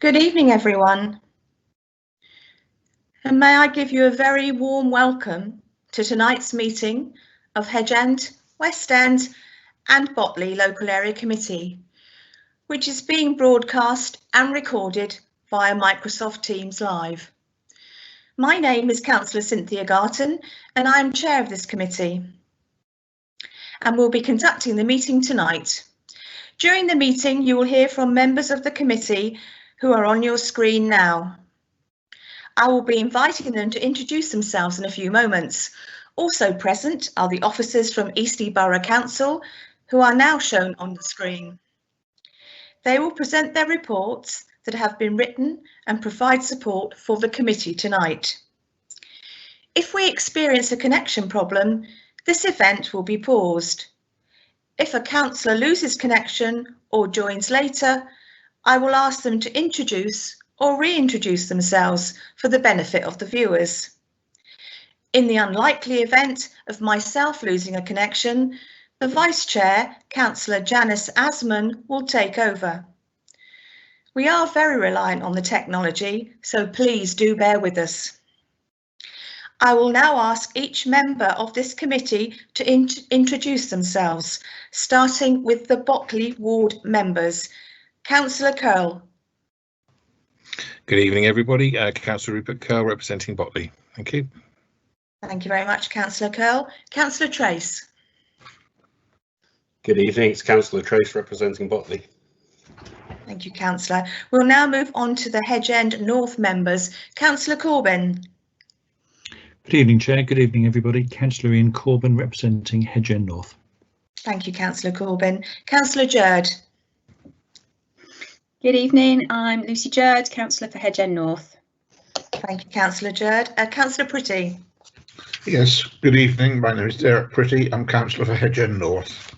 Good evening, everyone. And may I give you a very warm welcome to tonight's meeting of Hedge End, West End and Botley Local Area Committee, which is being broadcast and recorded via Microsoft Teams Live. My name is Councillor Cynthia Garton and I am chair of this committee and will be conducting the meeting tonight. During the meeting, you will hear from members of the committee who are on your screen now. I will be inviting them to introduce themselves in a few moments. Also present are the officers from Eastleigh Borough Council, who are now shown on the screen. They will present their reports that have been written and provide support for the committee tonight. If we experience a connection problem, this event will be paused. If a councillor loses connection or joins later, I will ask them to introduce or reintroduce themselves for the benefit of the viewers. In the unlikely event of myself losing a connection, the Vice Chair, Councillor Janice Asman, will take over. We are very reliant on the technology, so please do bear with us. I will now ask each member of this committee to introduce themselves, starting with the Botley ward members. Councillor Curl. Good evening, everybody. Councillor Rupert Curl representing Botley. Thank you. Thank you very much, Councillor Curl. Councillor Trace. Good evening, it's Councillor Trace representing Botley. Thank you, Councillor. We'll now move on to the Hedge End North members. Councillor Corbyn. Good evening, Chair. Good evening, everybody. Councillor Ian Corbyn representing Hedge End North. Thank you, Councillor Corbyn. Councillor Jerd. Good evening, I'm Lucy Jerd, Councillor for Hedge End North. Thank you, Councillor Jerd. Councillor Pretty. Yes, good evening. My name is Derek Pretty. I'm Councillor for Hedge End North.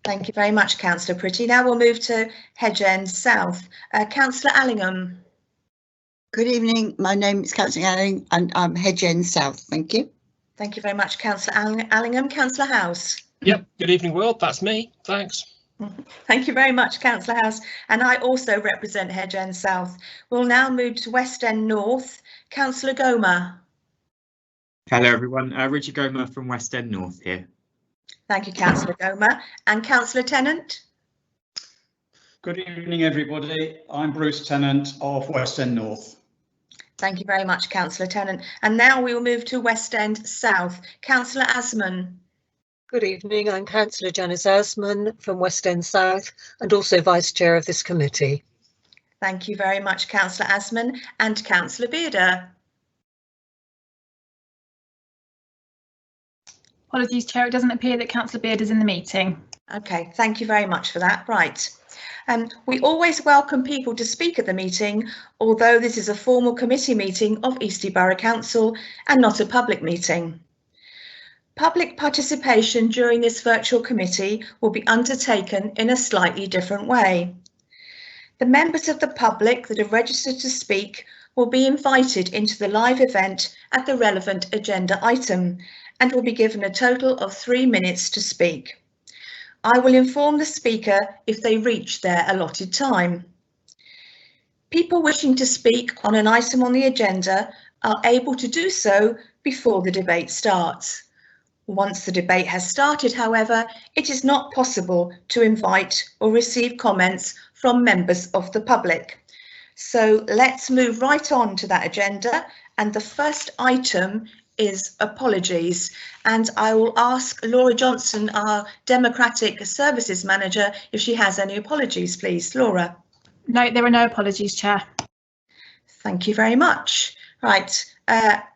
Thank you very much, Councillor Pretty. Now we'll move to Hedge End South. Councillor Allingham. Good evening. My name is Councillor Allingham and I'm Hedge End South. Thank you. Thank you very much, Councillor Allingham. Councillor House. Yep, good evening, world. That's me. Thanks. Thank you very much, Councillor House. And I also represent Hedge End South. We'll now move to West End North. Councillor Goma. Hello, everyone. Richard Goma from West End North here. Thank you, Councillor Goma. And Councillor Tennant. Good evening, everybody. I'm Bruce Tennant of West End North. Thank you very much, Councillor Tennant. And now we will move to West End South. Councillor Asman. Good evening, I'm Councillor Janice Asman from West End South and also Vice Chair of this committee. Thank you very much, Councillor Asman. And Councillor Bearder. Apologies, Chair, it doesn't appear that Councillor Beard is in the meeting. OK, thank you very much for that. Right. We always welcome people to speak at the meeting, although this is a formal committee meeting of Eastleigh Borough Council and not a public meeting. Public participation during this virtual committee will be undertaken in a slightly different way. The members of the public that are registered to speak will be invited into the live event at the relevant agenda item and will be given a total of 3 minutes to speak. I will inform the speaker if they reach their allotted time. People wishing to speak on an item on the agenda are able to do so before the debate starts. Once the debate has started, however, it is not possible to invite or receive comments from members of the public. So let's move right on to that agenda. And the first item is apologies. And I will ask Laura Johnson, our Democratic Services Manager, if she has any apologies, please. Laura. No, there are no apologies, Chair. Thank you very much. Right,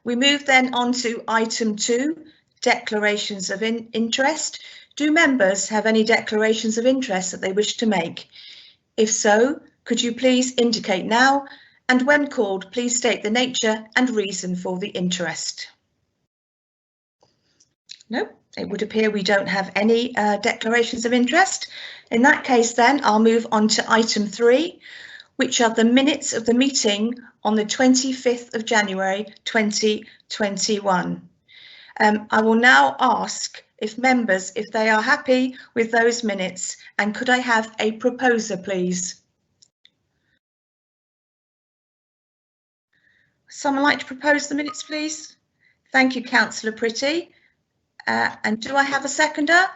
we move then on to item 2. Declarations of interest. Do members have any declarations of interest that they wish to make? If so, could you please indicate now, and when called, please state the nature and reason for the interest. No, it would appear we don't have any declarations of interest. In that case, then I'll move on to item 3, which are the minutes of the meeting on the 25th of January 2021. I will now ask if members, if they are happy with those minutes, and could I have a proposer, please? Someone like to propose the minutes, please? Thank you, Councillor Pretty. And do I have a seconder?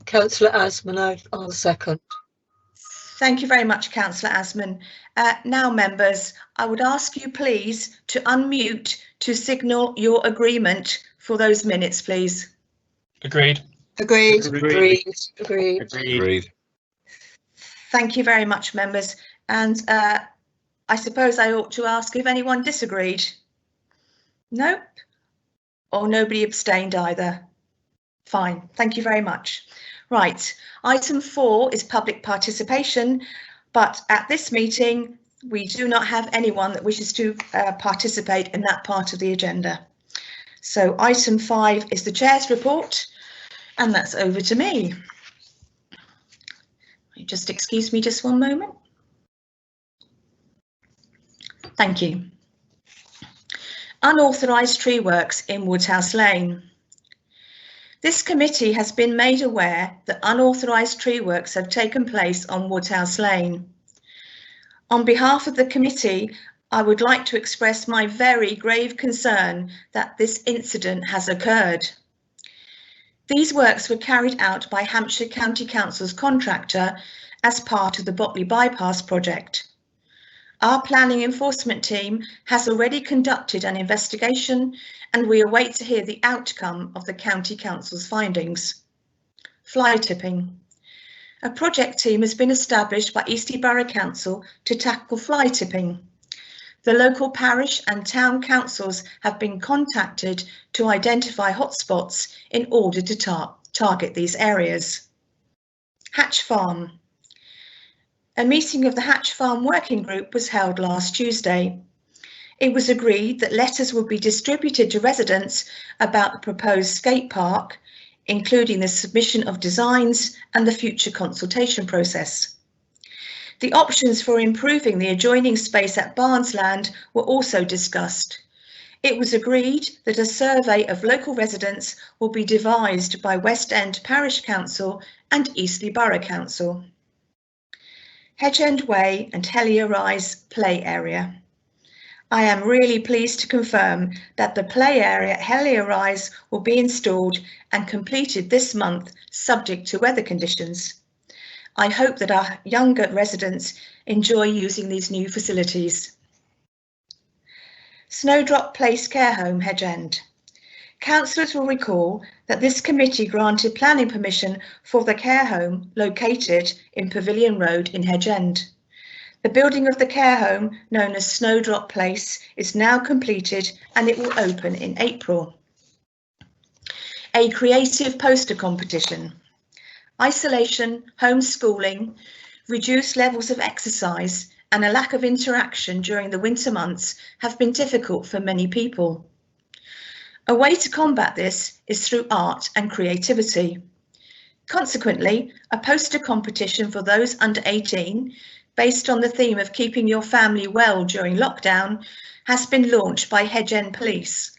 Councillor Asman, I'll second. Thank you very much, Councillor Asman. Now, members, I would ask you please to unmute to signal your agreement for those minutes, please. Agreed. Agreed. Agreed. Agreed. Agreed. Thank you very much, members. And I suppose I ought to ask if anyone disagreed. Nope. Or nobody abstained either. Fine. Thank you very much. Right. Item 4 is public participation, but at this meeting, we do not have anyone that wishes to participate in that part of the agenda. So item 5 is the Chair's report, and that's over to me. Just excuse me just one moment. Thank you. Unauthorised tree works in Woodhouse Lane. This committee has been made aware that unauthorised tree works have taken place on Woodhouse Lane. On behalf of the committee, I would like to express my very grave concern that this incident has occurred. These works were carried out by Hampshire County Council's contractor as part of the Botley bypass project. Our planning enforcement team has already conducted an investigation and we await to hear the outcome of the County Council's findings. Fly tipping. A project team has been established by Eastleigh Borough Council to tackle fly tipping. The local parish and town councils have been contacted to identify hotspots in order to target these areas. Hatch Farm. A meeting of the Hatch Farm Working Group was held last Tuesday. It was agreed that letters would be distributed to residents about the proposed skate park, including the submission of designs and the future consultation process. The options for improving the adjoining space at Barnesland were also discussed. It was agreed that a survey of local residents will be devised by West End Parish Council and Eastleigh Borough Council. Hedge End Way and Helier Rise play area. I am really pleased to confirm that the play area at Helier Rise will be installed and completed this month, subject to weather conditions. I hope that our younger residents enjoy using these new facilities. Snowdrop Place Care Home, Hedge End. Councillors will recall that this committee granted planning permission for the care home located in Pavilion Road in Hedge End. The building of the care home, known as Snowdrop Place, is now completed and it will open in April. A creative poster competition. Isolation, homeschooling, reduced levels of exercise and a lack of interaction during the winter months have been difficult for many people. A way to combat this is through art and creativity. Consequently, a poster competition for those under 18, based on the theme of keeping your family well during lockdown, has been launched by Hedge End Police,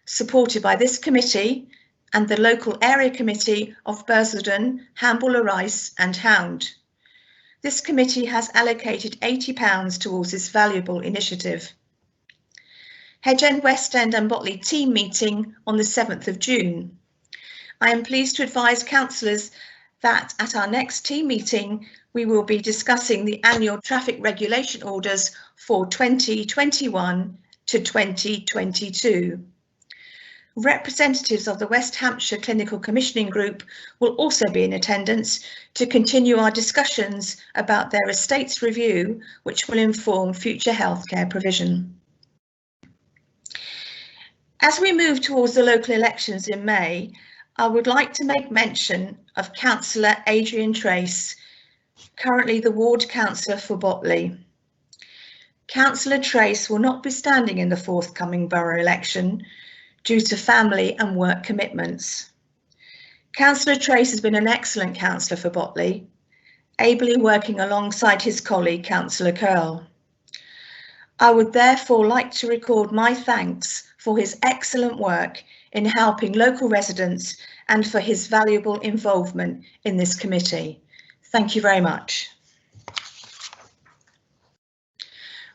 supported by this committee and the local area committee of Bursledon, Hamble Rice and Hound. This committee has allocated £80 towards this valuable initiative. Hedge End, West End and Botley team meeting on the 7th of June. I am pleased to advise councillors that at our next team meeting, we will be discussing the annual traffic regulation orders for 2021 to 2022. Representatives of the West Hampshire Clinical Commissioning Group will also be in attendance to continue our discussions about their estates review, which will inform future healthcare provision. As we move towards the local elections in May, I would like to make mention of Councillor Adrian Trace, currently the Ward Councillor for Botley. Councillor Trace will not be standing in the forthcoming borough election due to family and work commitments. Councillor Trace has been an excellent councillor for Botley, ably working alongside his colleague Councillor Curl. I would therefore like to record my thanks for his excellent work in helping local residents and for his valuable involvement in this committee. Thank you very much.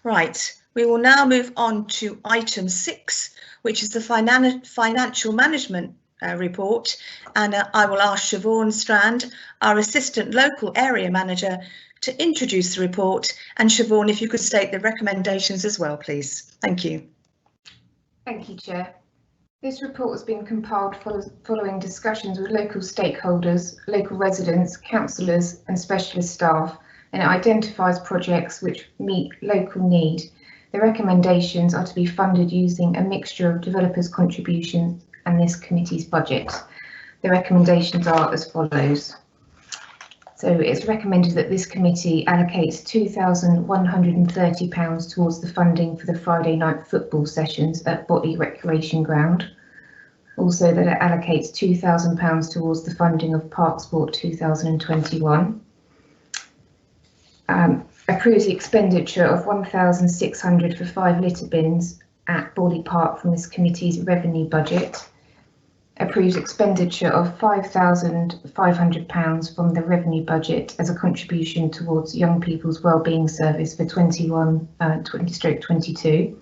Right, We will now move on to item 6, which is the financial management report, and I will ask Siobhan Strand, our Assistant Local Area Manager, to introduce the report. And Siobhan, if you could state the recommendations as well, please. Thank you. Thank you, Chair. This report has been compiled following discussions with local stakeholders, local residents, councillors and specialist staff, and it identifies projects which meet local need. The recommendations are to be funded using a mixture of developers' contributions and this committee's budget. The recommendations are as follows. So it's recommended that this committee allocates £2,130 towards the funding for the Friday night football sessions at Botley Recreation Ground. Also that it allocates £2,000 towards the funding of Park Sport 2021. Approves the expenditure of £1,600 for 5 litter bins at Botley Park from this committee's revenue budget. Approves expenditure of £5,500 from the revenue budget as a contribution towards Young People's Wellbeing Service for 21/20/22.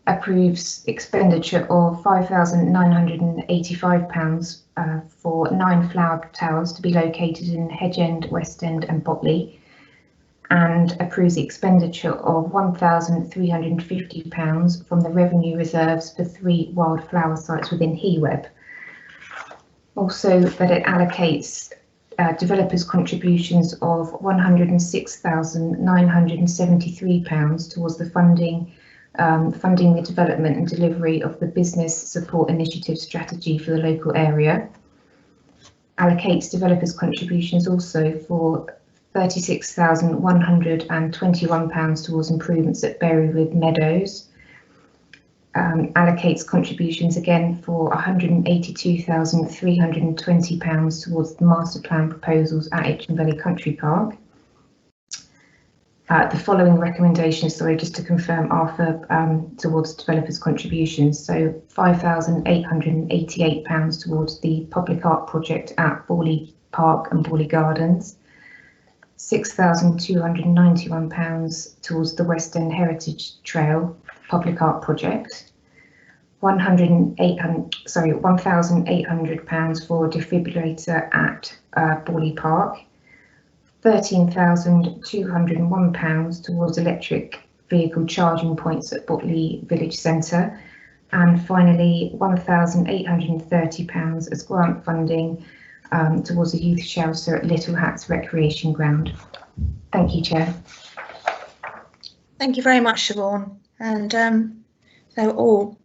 Approves expenditure of £5,985 for 9 flower towers to be located in Hedge End, West End and Botley, and approves the expenditure of £1,350 from the revenue reserves for 3 wildflower sites within HEWEB. Also that it allocates developers' contributions of £106,973 towards the funding the development and delivery of the Business Support Initiative strategy for the local area. Allocates developers' contributions also for £36,121 towards improvements at Berrywood Meadows. Allocates contributions again for £182,320 towards the master plan proposals at Itchen Valley Country Park. The following recommendations, sorry, just to confirm, are for towards developers' contributions. So £5,888 towards the public art project at Botley Park and Botley Gardens. £6,291 towards the West End Heritage Trail public art project. £1,800 for a defibrillator at Botley Park. £13,201 towards electric vehicle charging points at Botley Village Centre. And finally, £1,830 as grant funding towards a youth shelter at Little Hats Recreation Ground. Thank you, Chair. Thank you very much, Siobhan. And so all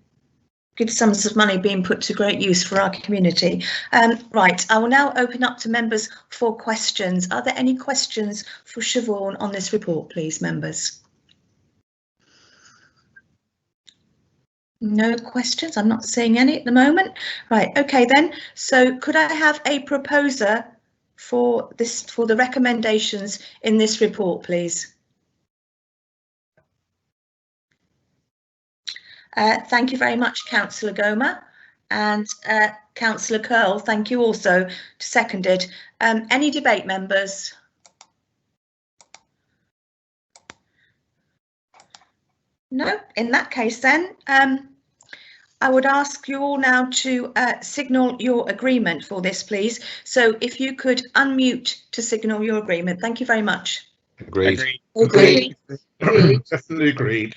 good sums of money being put to great use for our community. Right, I will now open up to members for questions. Are there any questions for Siobhan on this report, please, members? No questions. I'm not seeing any at the moment. Right, okay then. So could I have a proposer for the recommendations in this report, please? Thank you very much, Councillor Goma, and Councillor Curl, thank you also, seconded. Any debate, members? No, in that case then, I would ask you all now to signal your agreement for this, please. So if you could unmute to signal your agreement. Thank you very much. Agreed. Agreed. Definitely agreed.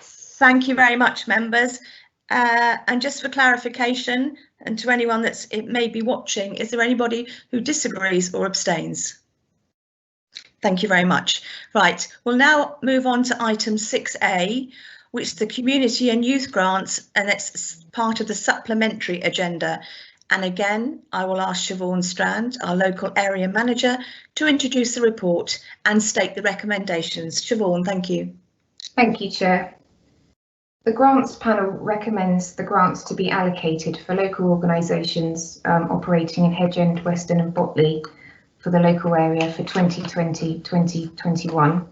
Thank you very much, members. And just for clarification, and to anyone it may be watching, is there anybody who disagrees or abstains? Thank you very much. Right, we'll now move on to item 6A, which is the community and youth grants, and it's part of the supplementary agenda. And again, I will ask Siobhan Strand, our local area manager, to introduce the report and state the recommendations. Siobhan, thank you. Thank you, Chair. The grants panel recommends the grants to be allocated for local organisations operating in Hedge End, West End and Botley for the local area for 2020-2021.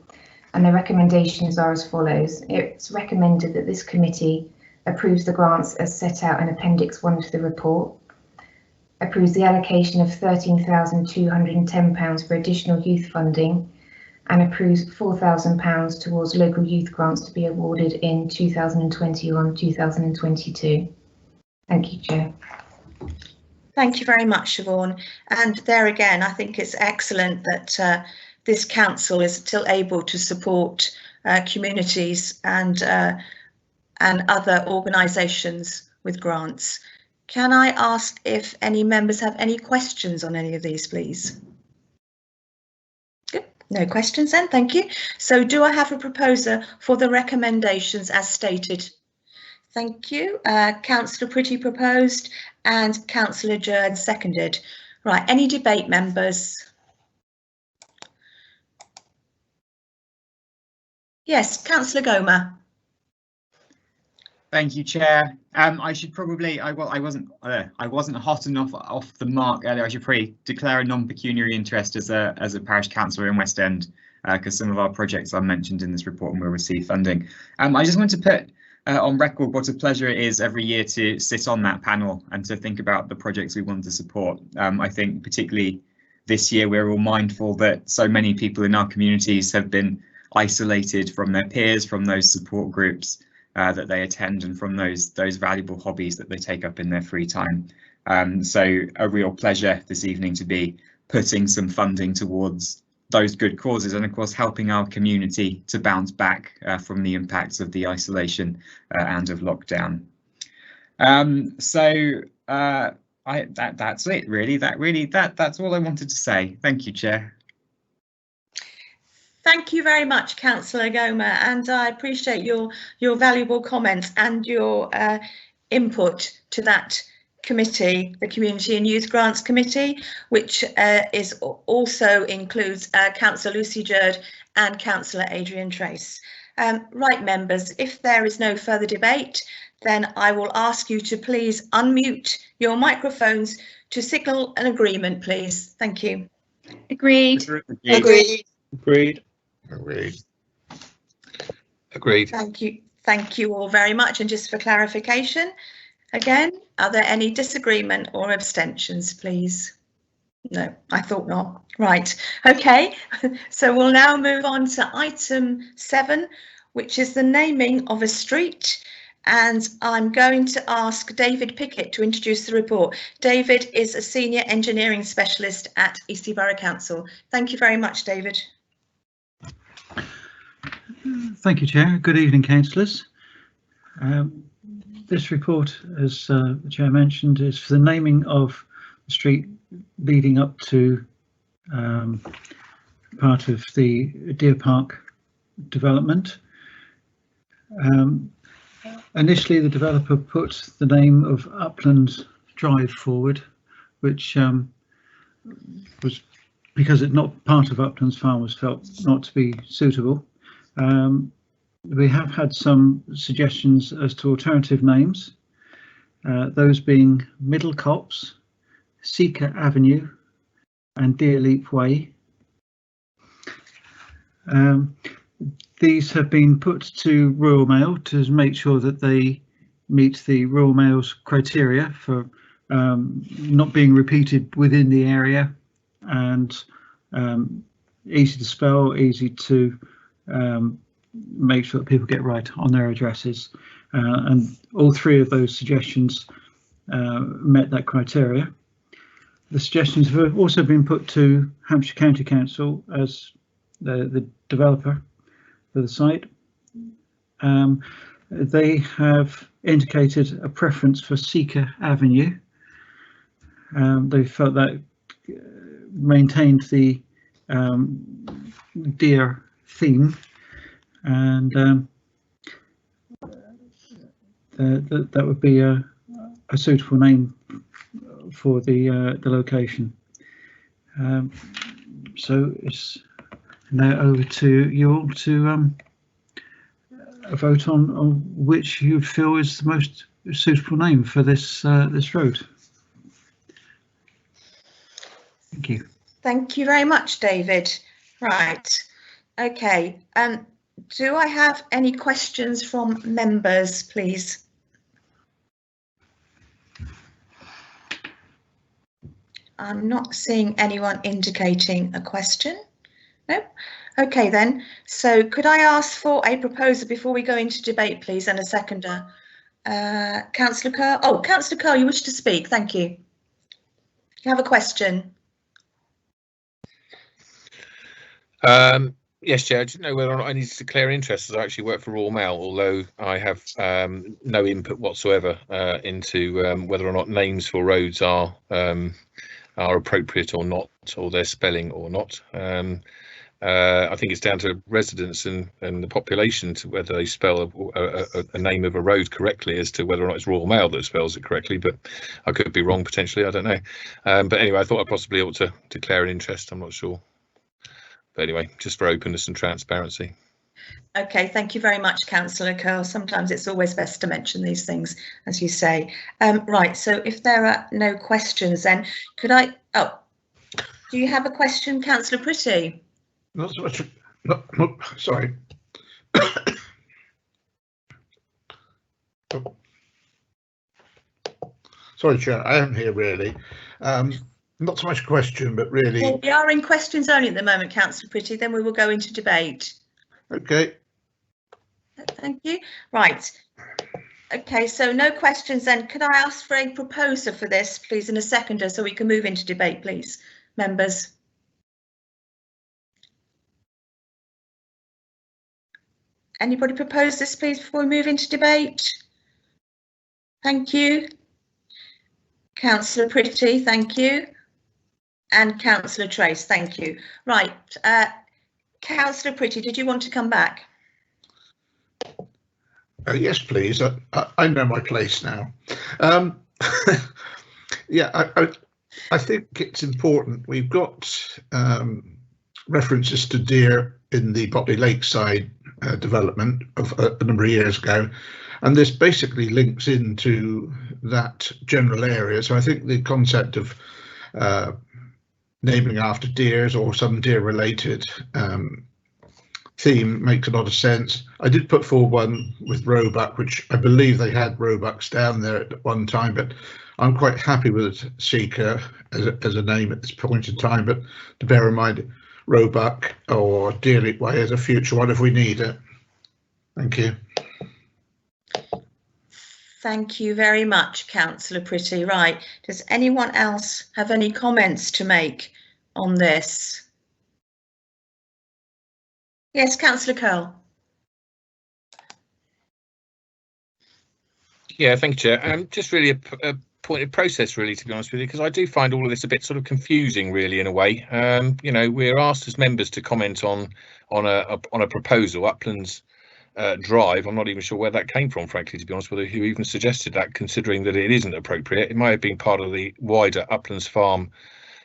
And the recommendations are as follows. It's recommended that this committee approves the grants as set out in Appendix 1 to the report, approves the allocation of £13,210 for additional youth funding, and approves £4,000 towards local youth grants to be awarded in 2021-2022. Thank you, Chair. Thank you very much, Siobhan. And there again, I think it's excellent that this council is still able to support communities and other organisations with grants. Can I ask if any members have any questions on any of these, please? Good. No questions then, thank you. So do I have a proposer for the recommendations as stated? Thank you. Councillor Pretty proposed and Councillor Jerd seconded. Right, any debate, members? Yes, Councillor Gomer. Thank you, Chair. I should probably, I wasn't hot enough off the mark earlier. I should probably declare a non-pecuniary interest as a parish councillor in West End, because some of our projects are mentioned in this report and will receive funding. I just want to put on record what a pleasure it is every year to sit on that panel and to think about the projects we want to support. I think particularly this year we're all mindful that so many people in our communities have been isolated from their peers, from those support groups that they attend, and from those valuable hobbies that they take up in their free time. So a real pleasure this evening to be putting some funding towards those good causes, and of course helping our community to bounce back from the impacts of the isolation and of lockdown. That's it really. That's all I wanted to say. Thank you, Chair. Thank you very much, Councillor Gomer, and I appreciate your valuable comments and your input to that committee, the Community and Youth Grants Committee, which also includes Councillor Lucy Jerd and Councillor Adrian Trace. Right, members, if there is no further debate, then I will ask you to please unmute your microphones to signal an agreement, please. Thank you. Agreed. Agreed. Agreed. Agreed. Agreed. Thank you all very much. And just for clarification, again, are there any disagreement or abstentions, please? No, I thought not. Right, okay, so we'll now move on to item 7, which is the naming of a street. And I'm going to ask David Pickett to introduce the report. David is a senior engineering specialist at Eastleigh Borough Council. Thank you very much, David. Thank you, Chair. Good evening, councillors. This report, as the Chair mentioned, is for the naming of the street leading up to part of the Deer Park development. Initially, the developer put the name of Upland Drive forward, which was because it's not part of Uplands Farm, was felt not to be suitable. We have had some suggestions as to alternative names, those being Middle Copse, Seeker Avenue and Deer Leap Way. These have been put to Royal Mail to make sure that they meet the Royal Mail's criteria for not being repeated within the area, and easy to spell, easy to make sure that people get right on their addresses, and all three of those suggestions met that criteria. The suggestions have also been put to Hampshire County Council as the developer for the site. They have indicated a preference for Seeker Avenue. They felt that maintained the deer theme, and that would be a suitable name for the location. So it's now over to you all to vote on which you feel is the most suitable name for this this road. Thank you. Thank you very much, David. Right, okay. Do I have any questions from members, please? I'm not seeing anyone indicating a question. No? Okay then. So could I ask for a proposer before we go into debate, please, and a seconder? Councillor Kerr. Oh, Councillor Kerr, you wish to speak. Thank you. You have a question? Yes, Chair. I didn't know whether or not I needed to declare interest, as I actually work for Royal Mail, although I have no input whatsoever into whether or not names for roads are appropriate or not, or their spelling or not. I think it's down to residents and the population to whether they spell a name of a road correctly, as to whether or not it's Royal Mail that spells it correctly, but I could be wrong potentially, I don't know. But anyway, I thought I possibly ought to declare an interest, I'm not sure. But anyway, just for openness and transparency. Okay, thank you very much, Councillor Curl. Sometimes it's always best to mention these things, as you say. Right, so if there are no questions, then could I... Oh, do you have a question, Councillor Pretty? Not so much. Sorry. Sorry, Chair, I am here really. Not so much a question, but really... Well, we are in questions only at the moment, Councillor Pretty, then we will go into debate. Okay. Thank you. Right. Okay, so no questions then. Could I ask for a proposer for this, please, and a seconder, so we can move into debate, please, members? Anybody propose this, please, before we move into debate? Thank you. Councillor Pretty, thank you. And Councillor Trace, thank you. Right, Councillor Pretty, did you want to come back? Yes, please. I know my place now. Yeah, I think it's important. We've got references to deer in the Botley Lakeside development of a number of years ago, and this basically links into that general area. So I think the concept of naming after deers or some deer related theme makes a lot of sense. I did put forward one with roebuck, which I believe they had roebucks down there at one time, but I'm quite happy with Seeker as a name at this point in time, but to bear in mind roebuck or Deerleap Way as a future one if we need it. Thank you. Thank you very much, Councillor Pretty. Right, does anyone else have any comments to make on this? Yes, Councillor Curl. Yeah, thank you, Chair. Just really a point of process, really, to be honest with you, because I do find all of this a bit sort of confusing, really, in a way. You know, we're asked as members to comment on a proposal, Uplands Drive. I'm not even sure where that came from, frankly, to be honest with you, who even suggested that, considering that it isn't appropriate. It might have been part of the wider Uplands Farm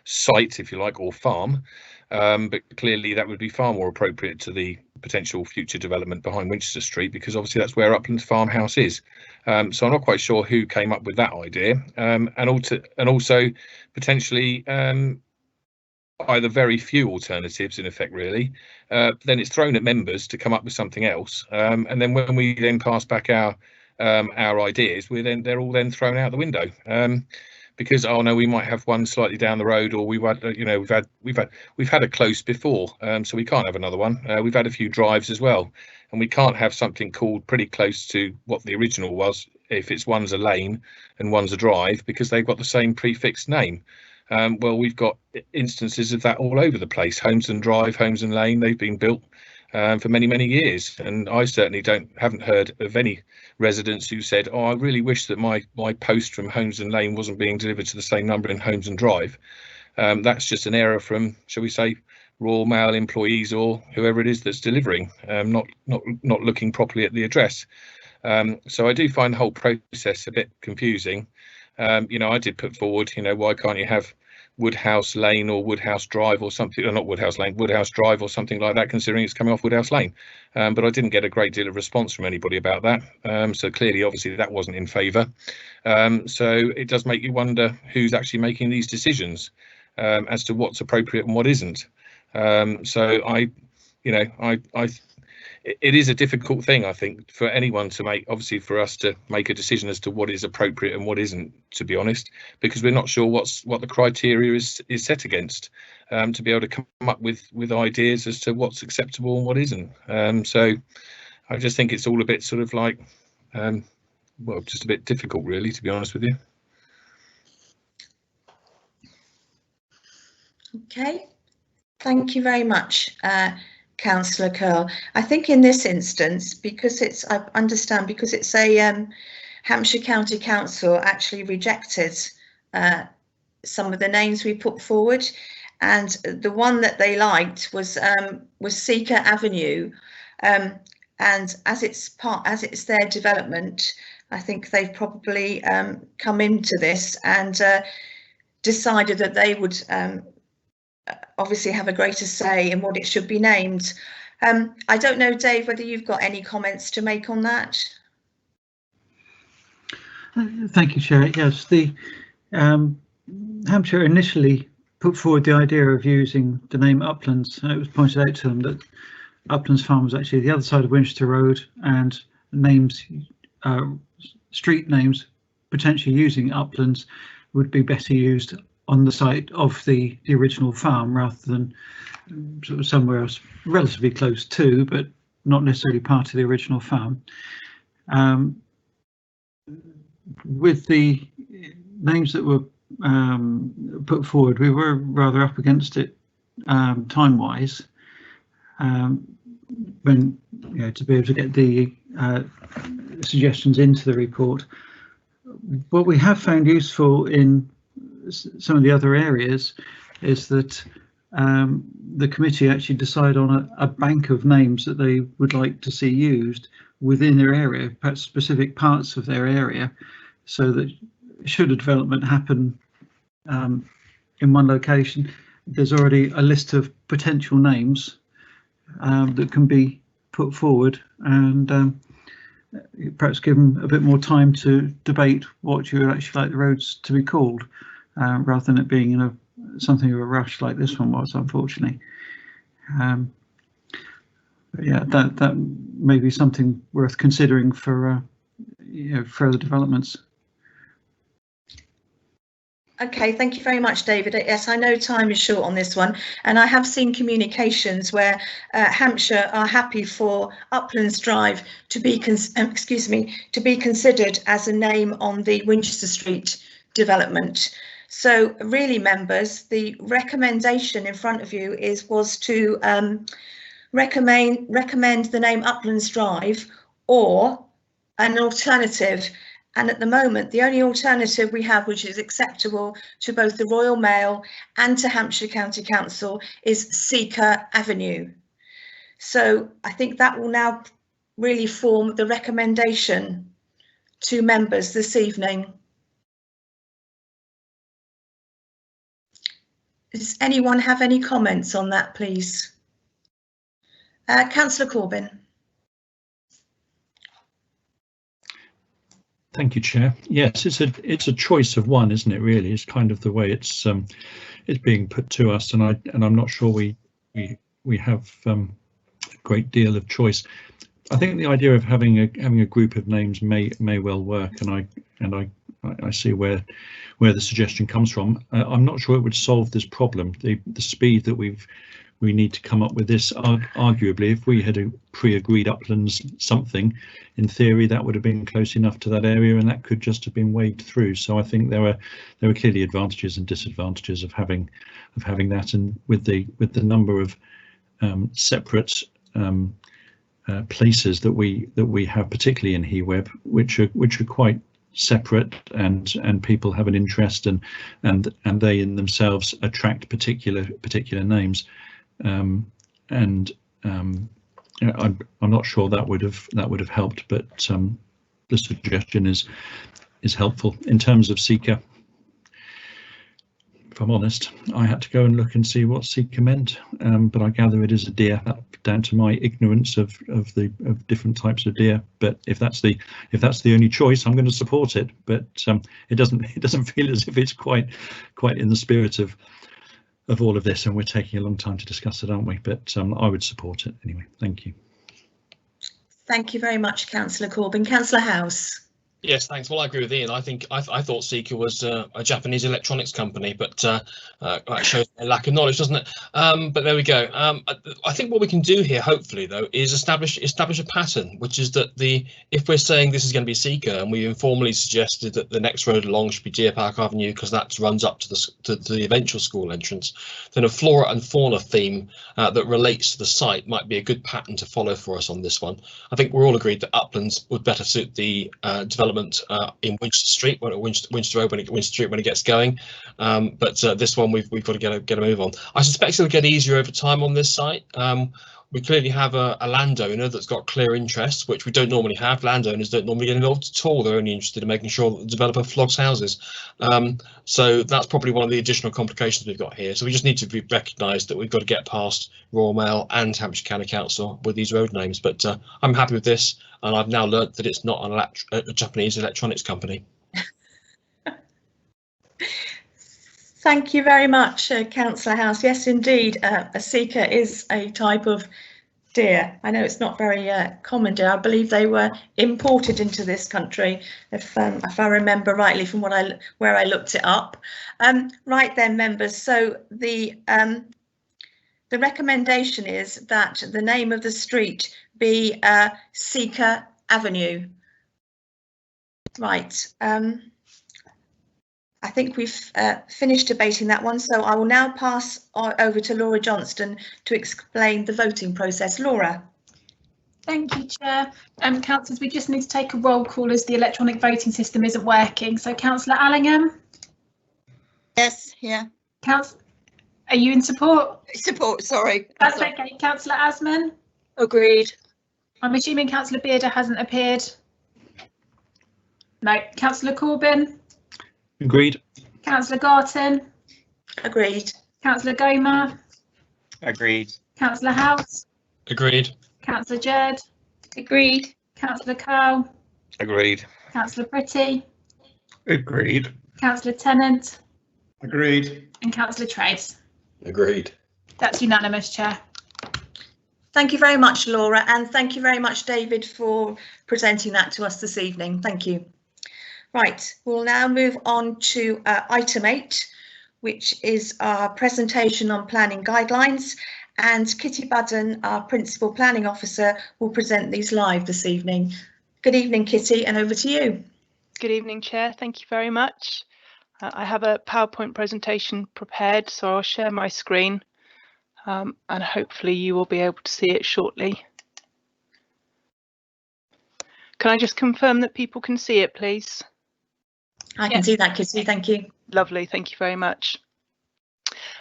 site, if you like, or farm, but clearly that would be far more appropriate to the potential future development behind Winchester Street, because obviously that's where Uplands Farmhouse is. So I'm not quite sure who came up with that idea, and also potentially either very few alternatives in effect, really. Then it's thrown at members to come up with something else, and then when we then pass back our ideas, they're all then thrown out the window. Because oh no, we might have one slightly down the road, or we've had a close before, so we can't have another one. We've had a few drives as well, and we can't have something called pretty close to what the original was if it's one's a lane and one's a drive, because they've got the same prefixed name. Well, we've got instances of that all over the place. Holmesden Drive, Holmesden Lane, they've been built for many years, and I certainly haven't heard of any residents who said, oh, I really wish that my post from Holmesden Lane wasn't being delivered to the same number in Holmesden Drive. That's just an error from, shall we say, Royal Mail employees or whoever it is that's delivering, not looking properly at the address. So I do find the whole process a bit confusing. You know, I did put forward, you know, why can't you have Woodhouse Lane or Woodhouse Drive or something, or not Woodhouse Lane, Woodhouse Drive or something like that, considering it's coming off Woodhouse Lane. But I didn't get a great deal of response from anybody about that. So clearly, obviously, that wasn't in favour. So it does make you wonder who's actually making these decisions as to what's appropriate and what isn't. So it is a difficult thing, I think, for anyone to make, obviously for us to make a decision as to what is appropriate and what isn't, to be honest, because we're not sure what the criteria is set against, to be able to come up with ideas as to what's acceptable and what isn't. So I just think it's all a bit sort of like, well, just a bit difficult, really, to be honest with you. Okay, thank you very much, Councillor Curl. I think in this instance, because it's, I understand, because it's a Hampshire County Council actually rejected some of the names we put forward, and the one that they liked was Seeker Avenue, and as it's their development, I think they've probably come into this and decided that they would obviously have a greater say in what it should be named. I don't know, Dave, whether you've got any comments to make on that. Thank you, Chair. Yes, the Hampshire initially put forward the idea of using the name Uplands. It was pointed out to them that Uplands Farm was actually the other side of Winchester Road, and names, street names potentially using Uplands would be better used on the site of the original farm rather than sort of somewhere else relatively close to, but not necessarily part of the original farm. With the names that were put forward, we were rather up against it time-wise, when, you know, to be able to get the suggestions into the report. What we have found useful in some of the other areas is that the committee actually decide on a bank of names that they would like to see used within their area, perhaps specific parts of their area, so that should a development happen in one location, there's already a list of potential names that can be put forward, and perhaps give them a bit more time to debate what you would actually like the roads to be called, rather than it being in something of a rush like this one was, unfortunately. But yeah, that may be something worth considering for you know, further developments. Okay, thank you very much, David. Yes, I know time is short on this one, and I have seen communications where Hampshire are happy for Uplands Drive to be to be considered as a name on the Winchester Street development. So really, members, the recommendation in front of you was to recommend the name Uplands Drive or an alternative. And at the moment, the only alternative we have, which is acceptable to both the Royal Mail and to Hampshire County Council, is Seeker Avenue. So I think that will now really form the recommendation to members this evening. Does anyone have any comments on that, please? Councillor Corbyn. Thank you, Chair. Yes, it's a choice of one, isn't it? Really, it's kind of the way it's being put to us, and I'm not sure we have a great deal of choice. I think the idea of having a group of names may well work, and I see where the suggestion comes from. I'm not sure it would solve this problem. The speed that we need to come up with this, arguably, if we had a pre-agreed Uplands something, in theory that would have been close enough to that area, and that could just have been waved through. So I think there were clearly advantages and disadvantages of having that, and with the number of separate places that we have, particularly in HeWeb, which are quite separate, and people have an interest, and they in themselves attract particular names. I'm not sure that would have helped, but the suggestion is helpful. In terms of Seeker, if I'm honest, I had to go and look and see what Seeker meant, but I gather it is a deer, down to my ignorance of different types of deer. But if that's the only choice, I'm going to support it. But it doesn't feel as if it's quite in the spirit of all of this, and we're taking a long time to discuss it, aren't we? But I would support it anyway. Thank you. Thank you very much, Councillor Corbyn. Councillor House. Yes, thanks. Well, I agree with Ian. I think I thought Seeker was a Japanese electronics company, but that shows a lack of knowledge, doesn't it? But there we go. I think what we can do here, hopefully, though, is establish a pattern, which is that if we're saying this is going to be Seeker, and we informally suggested that the next road along should be Deer Park Avenue because that runs up to the eventual school entrance, then a flora and fauna theme that relates to the site might be a good pattern to follow for us on this one. I think we're all agreed that uplands would better suit the development in Winchester Street, Winchester Road, Winchester Street when it gets going. But this one we've got to get a move on. I suspect it'll get easier over time on this site. We clearly have a landowner that's got clear interests, which we don't normally have. Landowners don't normally get involved at all. They're only interested in making sure that the developer flogs houses. So that's probably one of the additional complications we've got here. So we just need to be recognised that we've got to get past Royal Mail and Hampshire County Council with these road names. But I'm happy with this, and I've now learnt that it's not a Japanese electronics company. Thank you very much, Councillor House. Yes, indeed, a Seeker is a type of deer. I know it's not very common deer. I believe they were imported into this country, if I remember rightly from where I looked it up. Right then, members. So the recommendation is that the name of the street be Seeker Avenue. Right. I think we've finished debating that one, so I will now pass over to Laura Johnston to explain the voting process. Laura. Thank you, Chair. Councillors, we just need to take a roll call as the electronic voting system isn't working. So, Councillor Allingham? Yes, here. Are you in support? Support, sorry. That's okay. Councillor Asman? Agreed. I'm assuming Councillor Bearder hasn't appeared. No. Councillor Corbyn? Agreed. Councillor Garton? Agreed. Councillor Goma? Agreed. Councillor House? Agreed. Councillor Jerd? Agreed. Councillor Cowell? Agreed. Councillor Pretty? Agreed. Councillor Tennant? Agreed. And Councillor Trace? Agreed. That's unanimous, Chair. Thank you very much, Laura, and thank you very much, David, for presenting that to us this evening. Thank you. Right, we'll now move on to item 8, which is our presentation on planning guidelines, and Kitty Budden, our Principal Planning Officer, will present these live this evening. Good evening, Kitty, and over to you. Good evening, Chair. Thank you very much. I have a PowerPoint presentation prepared, so I'll share my screen and hopefully you will be able to see it shortly. Can I just confirm that people can see it, please? I can see that, Kitty, thank you. Lovely, thank you very much.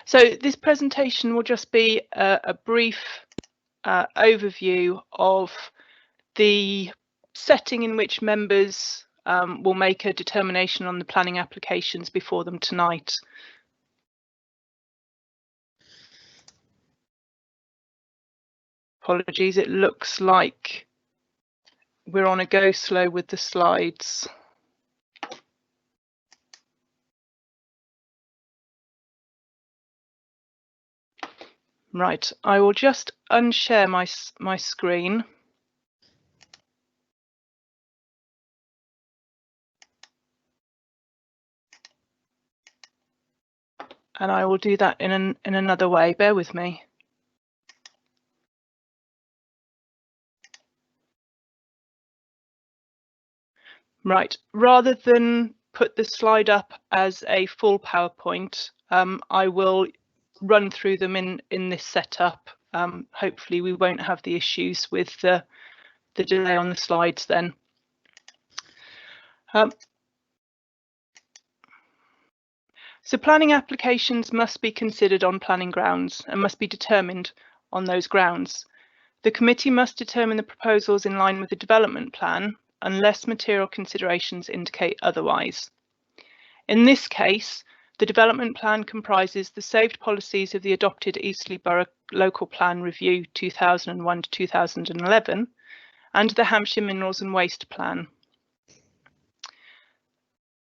So this presentation will just be a brief overview of the setting in which members will make a determination on the planning applications before them tonight. Apologies, it looks like we're on a go slow with the slides. Right, I will just unshare my screen. And I will do that in another way. Bear with me. Right, rather than put the slide up as a full PowerPoint, I will run through them in this setup. Hopefully we won't have the issues with the delay on the slides then. So planning applications must be considered on planning grounds and must be determined on those grounds. The committee must determine the proposals in line with the development plan unless material considerations indicate otherwise. In this case, the development plan comprises the saved policies of the adopted Eastleigh Borough Local Plan Review 2001 to 2011 and the Hampshire Minerals and Waste Plan.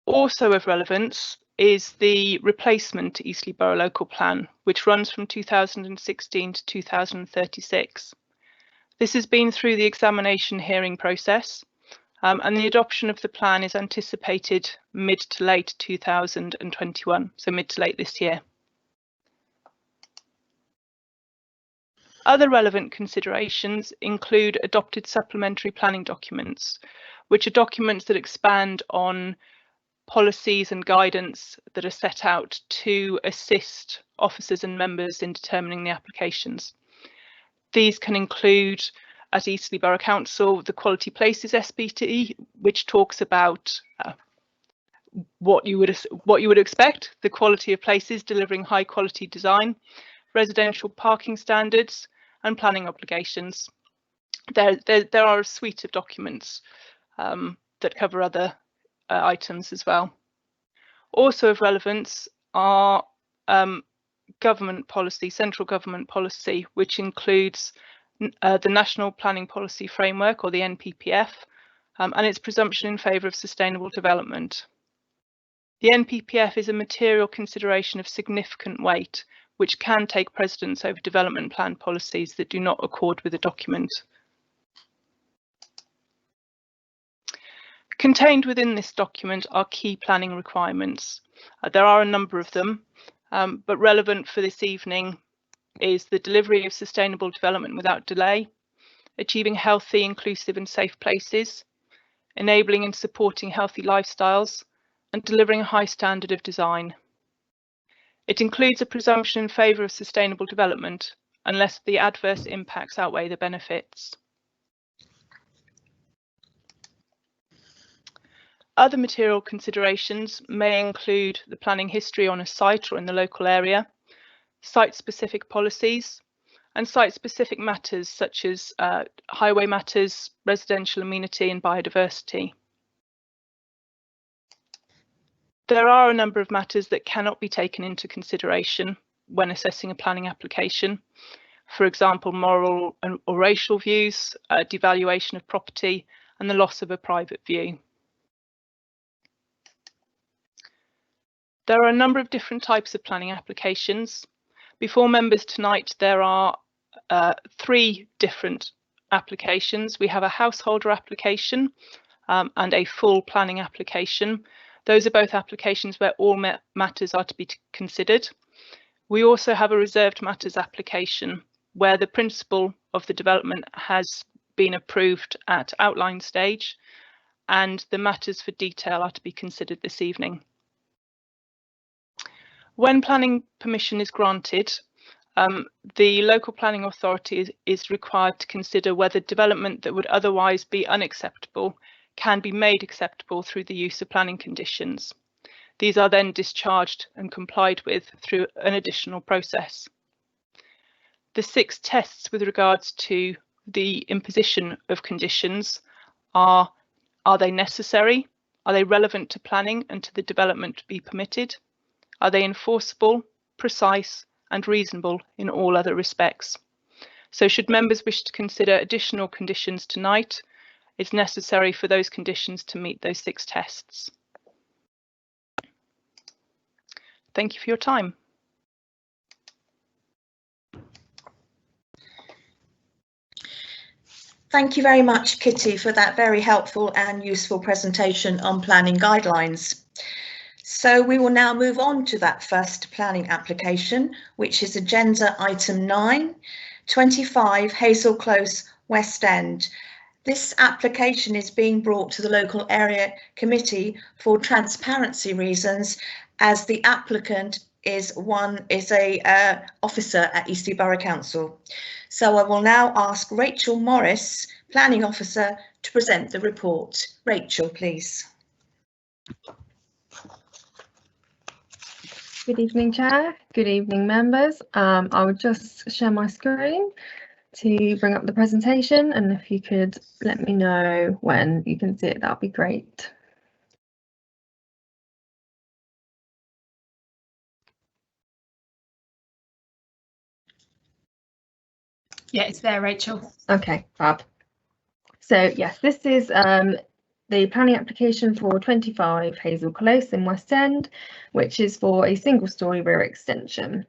Also of relevance is the replacement Eastleigh Borough Local Plan, which runs from 2016 to 2036. This has been through the examination hearing process, and the adoption of the plan is anticipated mid to late 2021, so mid to late this year. Other relevant considerations include adopted supplementary planning documents, which are documents that expand on policies and guidance that are set out to assist officers and members in determining the applications. These can include, at Eastleigh Borough Council, the Quality Places SBT, which talks about what you would expect, the quality of places delivering high quality design, residential parking standards, and planning obligations. There are a suite of documents that cover other items as well. Also of relevance are government policy, central government policy, which includes the National Planning Policy Framework, or the NPPF, and its presumption in favour of sustainable development. The NPPF is a material consideration of significant weight, which can take precedence over development plan policies that do not accord with the document. Contained within this document are key planning requirements. There are a number of them, but relevant for this evening is the delivery of sustainable development without delay, achieving healthy, inclusive and safe places, enabling and supporting healthy lifestyles, and delivering a high standard of design. It includes a presumption in favour of sustainable development unless the adverse impacts outweigh the benefits. Other material considerations may include the planning history on a site or in the local area, site-specific policies, and site-specific matters such as highway matters, residential amenity and biodiversity. There are a number of matters that cannot be taken into consideration when assessing a planning application. For example, moral or racial views, devaluation of property, and the loss of a private view. There are a number of different types of planning applications. Before members tonight, there are 3 different applications. We have a householder application and a full planning application. Those are both applications where all matters are to be considered. We also have a reserved matters application where the principle of the development has been approved at outline stage and the matters for detail are to be considered this evening. When planning permission is granted, the local planning authority is required to consider whether development that would otherwise be unacceptable can be made acceptable through the use of planning conditions. These are then discharged and complied with through an additional process. The 6 tests with regards to the imposition of conditions are they necessary? Are they relevant to planning and to the development to be permitted? Are they enforceable, precise and reasonable in all other respects? So should members wish to consider additional conditions tonight, it's necessary for those conditions to meet those 6 tests. Thank you for your time. Thank you very much, Kitty, for that very helpful and useful presentation on planning guidelines. So we will now move on to that first planning application, which is agenda item 9, 25 Hazel Close, West End. This application is being brought to the local area committee for transparency reasons, as the applicant is a officer at Eastleigh Borough Council. So I will now ask Rachel Morris, planning officer, to present the report. Rachel, please. Good evening, Chair. Good evening, members. I will just share my screen to bring up the presentation, and if you could let me know when you can see it, that would be great. Yeah, it's there, Rachel. Okay, fab. So yes, this is the planning application for 25 Hazel Close in West End, which is for a single-storey rear extension.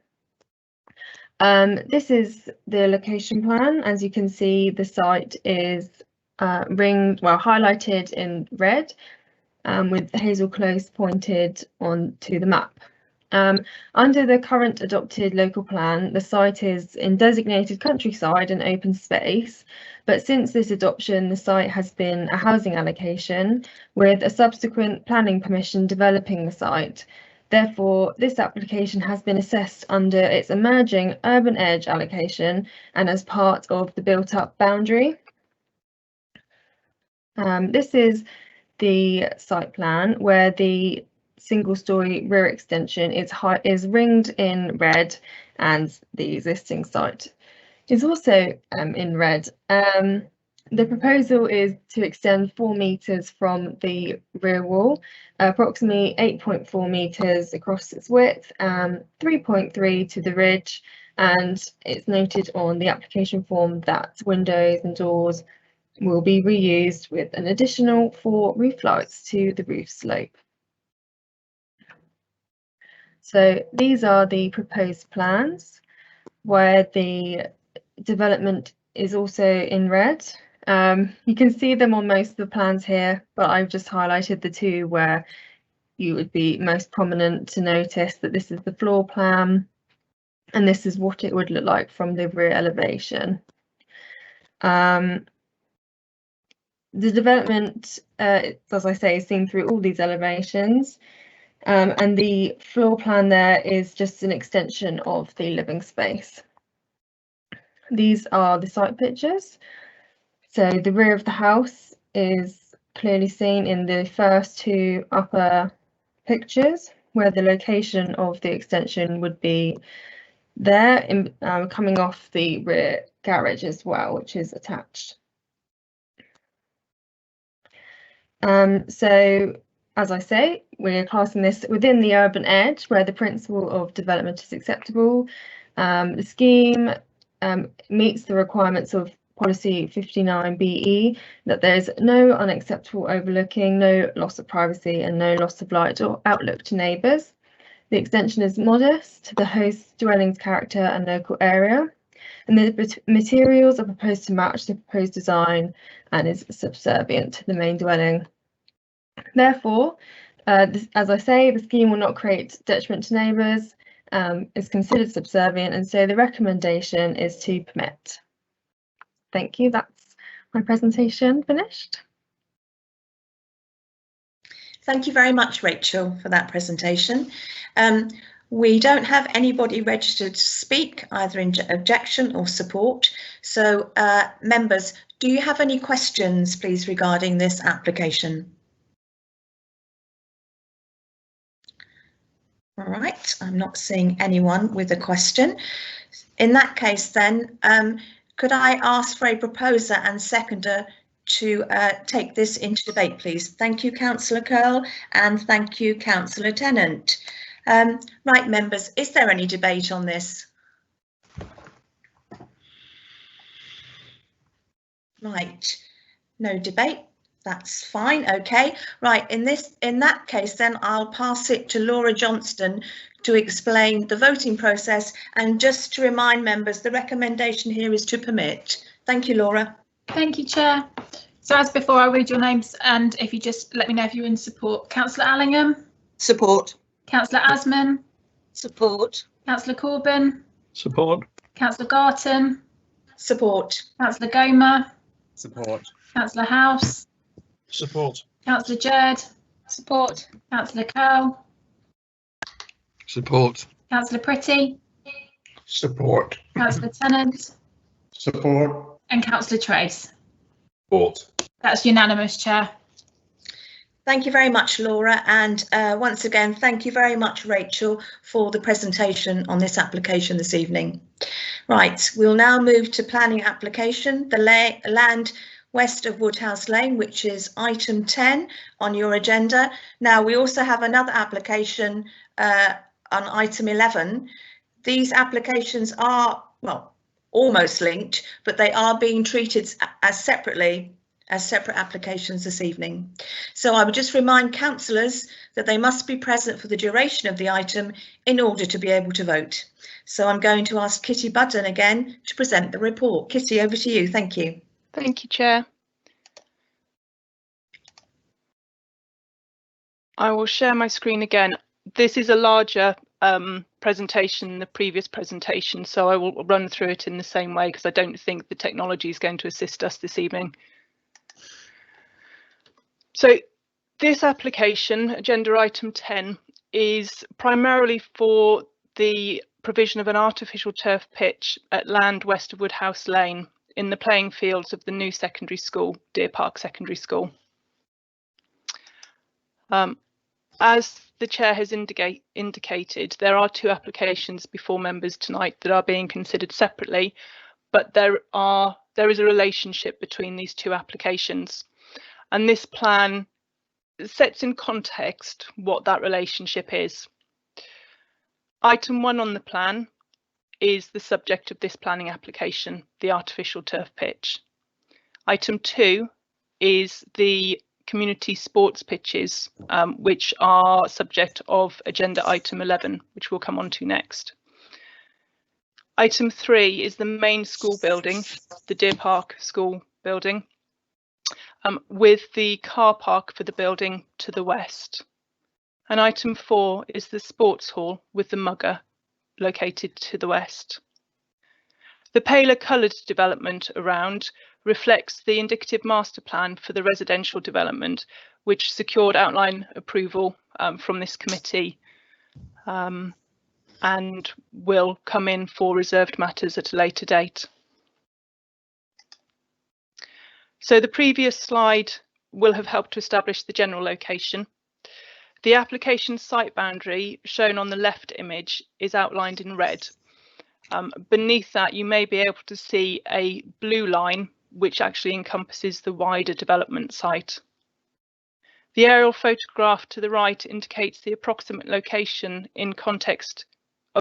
This is the location plan. As you can see, the site is highlighted in red, with Hazel Close pointed onto the map. Under the current adopted local plan, the site is in designated countryside and open space, but since this adoption, the site has been a housing allocation with a subsequent planning permission developing the site. Therefore, this application has been assessed under its emerging urban edge allocation and as part of the built-up boundary. This is the site plan where the single-storey rear extension is ringed in red, and the existing site is also in red. The proposal is to extend 4 metres from the rear wall, approximately 8.4 metres across its width, 3.3 to the ridge, and it's noted on the application form that windows and doors will be reused with an additional 4 roof lights to the roof slope. So these are the proposed plans where the development is also in red. You can see them on most of the plans here, but I've just highlighted the 2 where you would be most prominent to notice that this is the floor plan and this is what it would look like from the rear elevation. The development, as I say, is seen through all these elevations, and the floor plan there is just an extension of the living space. These are the site pictures. So the rear of the house is clearly seen in the first 2 upper pictures, where the location of the extension would be there, coming off the rear garage as well, which is attached. So, as I say, we're classing this within the urban edge where the principle of development is acceptable. The scheme meets the requirements of policy 59BE, that there's no unacceptable overlooking, no loss of privacy, and no loss of light or outlook to neighbours. The extension is modest to the host dwelling's character and local area, and the materials are proposed to match the proposed design and is subservient to the main dwelling. Therefore, as I say, the scheme will not create detriment to neighbours, is considered subservient, and so the recommendation is to permit. Thank you, that's my presentation finished. Thank you very much, Rachel, for that presentation. We don't have anybody registered to speak, either in objection or support. So members, do you have any questions, please, regarding this application? All right, I'm not seeing anyone with a question. In that case, then, could I ask for a proposer and seconder to take this into debate, please? Thank you, Councillor Curl, and thank you, Councillor Tennant. Right, members, is there any debate on this? Right, no debate. That's fine. OK, right. In that case, then I'll pass it to Laura Johnston to explain the voting process, and just to remind members, the recommendation here is to permit. Thank you, Laura. Thank you, Chair. So as before, I'll read your names, and if you just let me know if you're in support. Councillor Allingham. Support. Councillor Asman. Support. Councillor Corbyn. Support. Councillor Garton. Support. Councillor Gomer. Support. Councillor House. Support. Councillor Jerd. Support. Councillor Curl. Support. Councillor Pretty. Support. Councillor Tennant. Support. And Councillor Trace. Support. That's unanimous, Chair. Thank you very much, Laura, and once again, thank you very much, Rachel, for the presentation on this application this evening. Right, we'll now move to planning application, the land west of Woodhouse Lane, which is item 10 on your agenda. Now, we also have another application on item 11. These applications are, well, almost linked, but they are being treated as separately as separate applications this evening. So I would just remind councillors that they must be present for the duration of the item in order to be able to vote. So I'm going to ask Kitty Budden again to present the report. Kitty, over to you. Thank you. Thank you, Chair. I will share my screen again. This is a larger presentation than the previous presentation, so I will run through it in the same way because I don't think the technology is going to assist us this evening. So this application, agenda item 10, is primarily for the provision of an artificial turf pitch at land west of Woodhouse Lane in the playing fields of the new secondary school, Deer Park Secondary School. As the Chair has indicated, there are two applications before members tonight that are being considered separately, but there is a relationship between these two applications. And this plan sets in context what that relationship is. Item 1 on the plan is the subject of this planning application, the artificial turf pitch. Item 2 is the community sports pitches, which are subject of agenda item 11, which we'll come on to next. Item 3 is the main school building, the Deer Park School building, with the car park for the building to the west. And item 4 is the sports hall with the mugger located to the west. The paler coloured development around reflects the indicative master plan for the residential development, which secured outline approval from this committee and will come in for reserved matters at a later date. So the previous slide will have helped to establish the general location. The application site boundary shown on the left image is outlined in red. Beneath that, you may be able to see a blue line which actually encompasses the wider development site. The aerial photograph to the right indicates the approximate location in context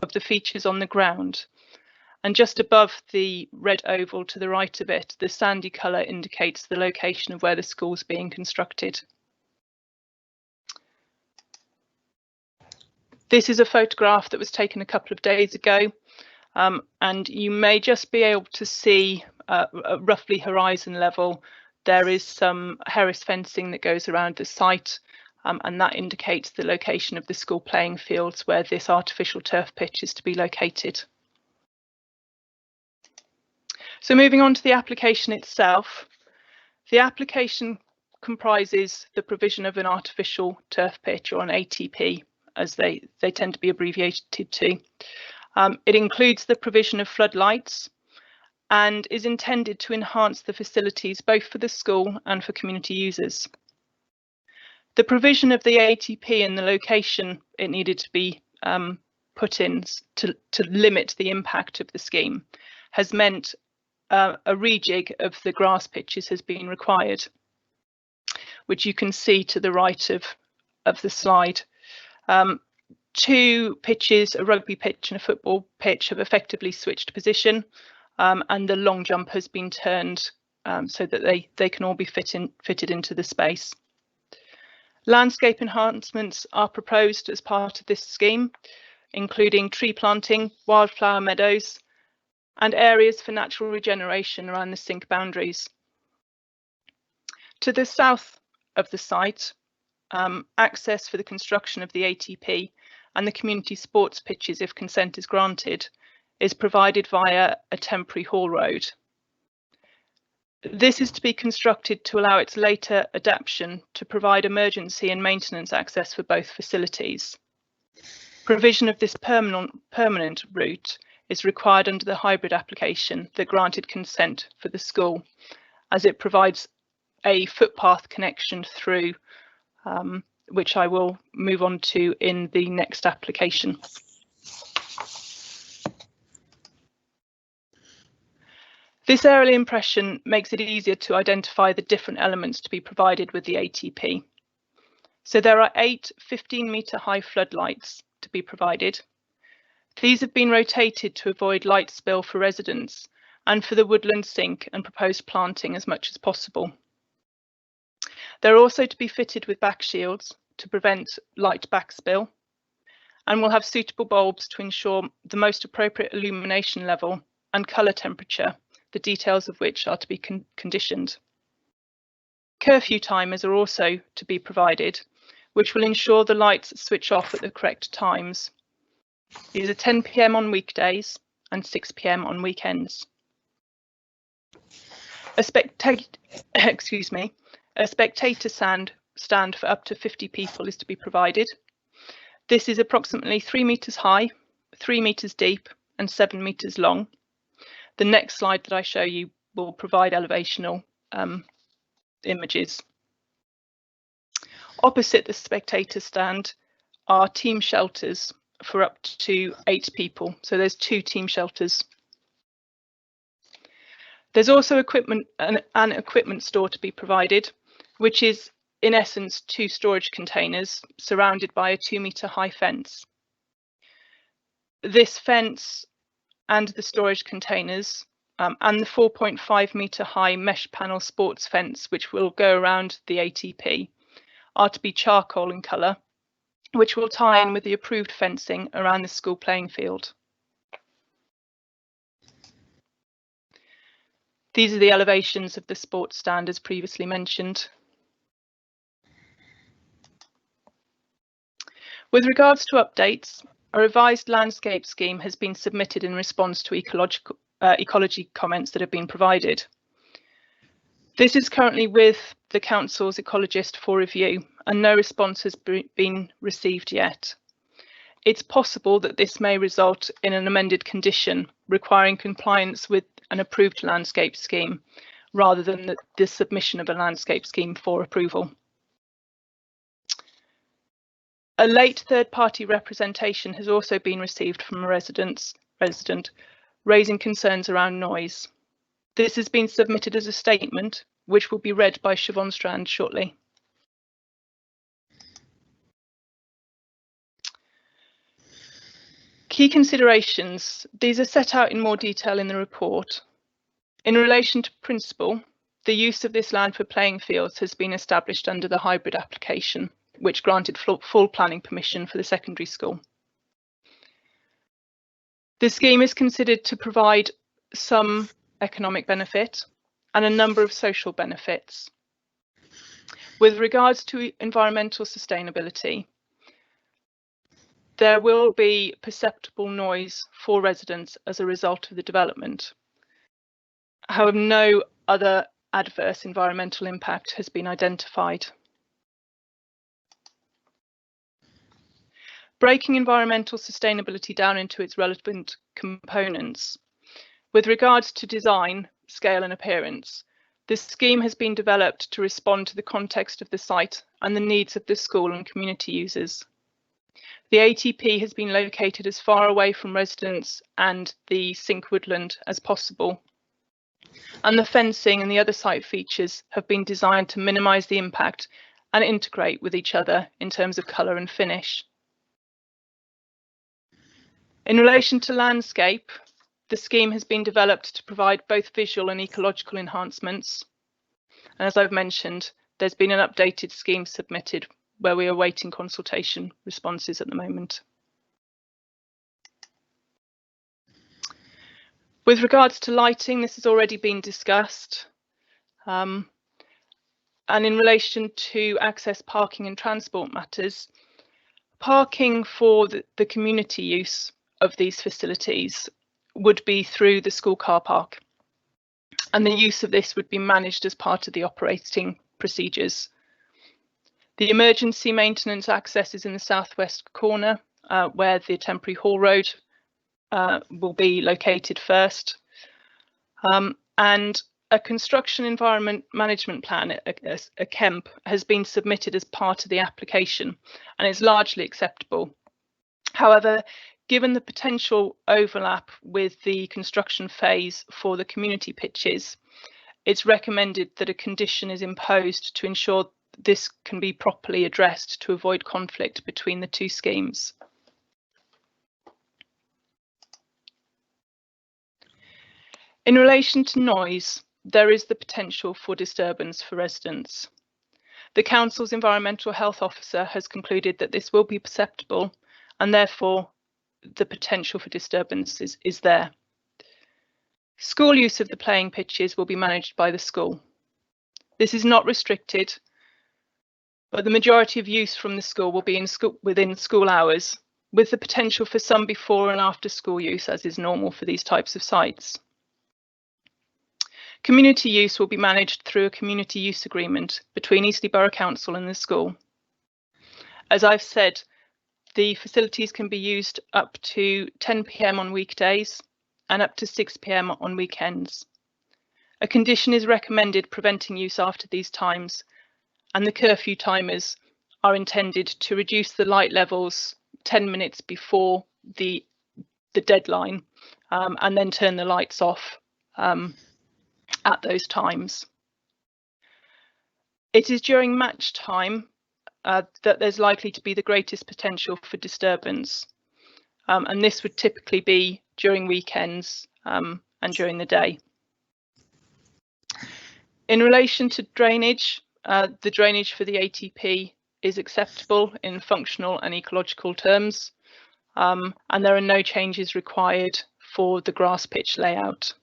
of the features on the ground. And just above the red oval to the right of it, the sandy colour indicates the location of where the school is being constructed. This is a photograph that was taken a couple of days ago, and you may just be able to see roughly horizon level. There is some Harris fencing that goes around the site, and that indicates the location of the school playing fields where this artificial turf pitch is to be located. So moving on to the application itself, the application comprises the provision of an artificial turf pitch, or an ATP, as they tend to be abbreviated to. It includes the provision of floodlights and is intended to enhance the facilities both for the school and for community users. The provision of the ATP and the location it needed to be put in to limit the impact of the scheme has meant a rejig of the grass pitches has been required, which you can see to the right of the slide. Two pitches, a rugby pitch and a football pitch, have effectively switched position, and the long jump has been turned so that they can all be fitted into the space. Landscape enhancements are proposed as part of this scheme, including tree planting, wildflower meadows, and areas for natural regeneration around the sink boundaries. To the south of the site, access for the construction of the ATP and the community sports pitches, if consent is granted, is provided via a temporary haul road. This is to be constructed to allow its later adaptation to provide emergency and maintenance access for both facilities. Provision of this permanent route is required under the hybrid application that granted consent for the school, as it provides a footpath connection through, which I will move on to in the next application. This aerial impression makes it easier to identify the different elements to be provided with the ATP. So there are 8 15-metre high floodlights to be provided. These have been rotated to avoid light spill for residents and for the woodland sink and proposed planting as much as possible. They're also to be fitted with back shields to prevent light backspill, and will have suitable bulbs to ensure the most appropriate illumination level and colour temperature, the details of which are to be conditioned. Curfew timers are also to be provided, which will ensure the lights switch off at the correct times. These are 10 p.m. on weekdays and 6 p.m. on weekends. A spectator stand for up to 50 people is to be provided. This is approximately 3 metres high, 3 metres deep and 7 metres long. The next slide that I show you will provide elevational images. Opposite the spectator stand are team shelters for up to 8 people. So there's 2 team shelters. There's also an equipment store to be provided, which is in essence 2 storage containers surrounded by a 2-metre high fence. This fence and the storage containers and the 4.5-metre high mesh panel sports fence, which will go around the ATP, are to be charcoal in colour, which will tie in with the approved fencing around the school playing field. These are the elevations of the sports stand as previously mentioned. With regards to updates, a revised landscape scheme has been submitted in response to ecology comments that have been provided. This is currently with the Council's ecologist for review and no response has been received yet. It's possible that this may result in an amended condition requiring compliance with an approved landscape scheme rather than the submission of a landscape scheme for approval. A late third-party representation has also been received from a resident raising concerns around noise. This has been submitted as a statement, which will be read by Siobhan Strand shortly. Key considerations. These are set out in more detail in the report. In relation to principle, the use of this land for playing fields has been established under the hybrid application, which granted full planning permission for the secondary school. The scheme is considered to provide some economic benefit and a number of social benefits. With regards to environmental sustainability, there will be perceptible noise for residents as a result of the development. However, no other adverse environmental impact has been identified. Breaking environmental sustainability down into its relevant components. With regards to design, scale and appearance, this scheme has been developed to respond to the context of the site and the needs of the school and community users. The ATP has been located as far away from residents and the sink woodland as possible. And the fencing and the other site features have been designed to minimise the impact and integrate with each other in terms of colour and finish. In relation to landscape, the scheme has been developed to provide both visual and ecological enhancements. And as I've mentioned, there's been an updated scheme submitted where we are awaiting consultation responses at the moment. With regards to lighting, this has already been discussed. And in relation to access, parking and transport matters, parking for the community use of these facilities would be through the school car park, and the use of this would be managed as part of the operating procedures. The emergency maintenance access is in the southwest corner, where the temporary hall road will be located first, and a construction environment management plan, a KEMP, has been submitted as part of the application and is largely acceptable. However, given the potential overlap with the construction phase for the community pitches, it's recommended that a condition is imposed to ensure this can be properly addressed to avoid conflict between the two schemes. In relation to noise, there is the potential for disturbance for residents. The Council's Environmental Health Officer has concluded that this will be perceptible and therefore the potential for disturbance is there. School use of the playing pitches will be managed by the school. This is not restricted, but the majority of use from the school will be within school hours, with the potential for some before and after school use, as is normal for these types of sites. Community use will be managed through a community use agreement between Eastleigh Borough Council and the school. As I've said, the facilities can be used up to 10 p.m. on weekdays and up to 6 p.m. on weekends. A condition is recommended preventing use after these times, and the curfew timers are intended to reduce the light levels 10 minutes before the deadline and then turn the lights off at those times. It is during match time that there's likely to be the greatest potential for disturbance, and this would typically be during weekends and during the day. In relation to drainage, the drainage for the ATP is acceptable in functional and ecological terms, and there are no changes required for the grass pitch layout.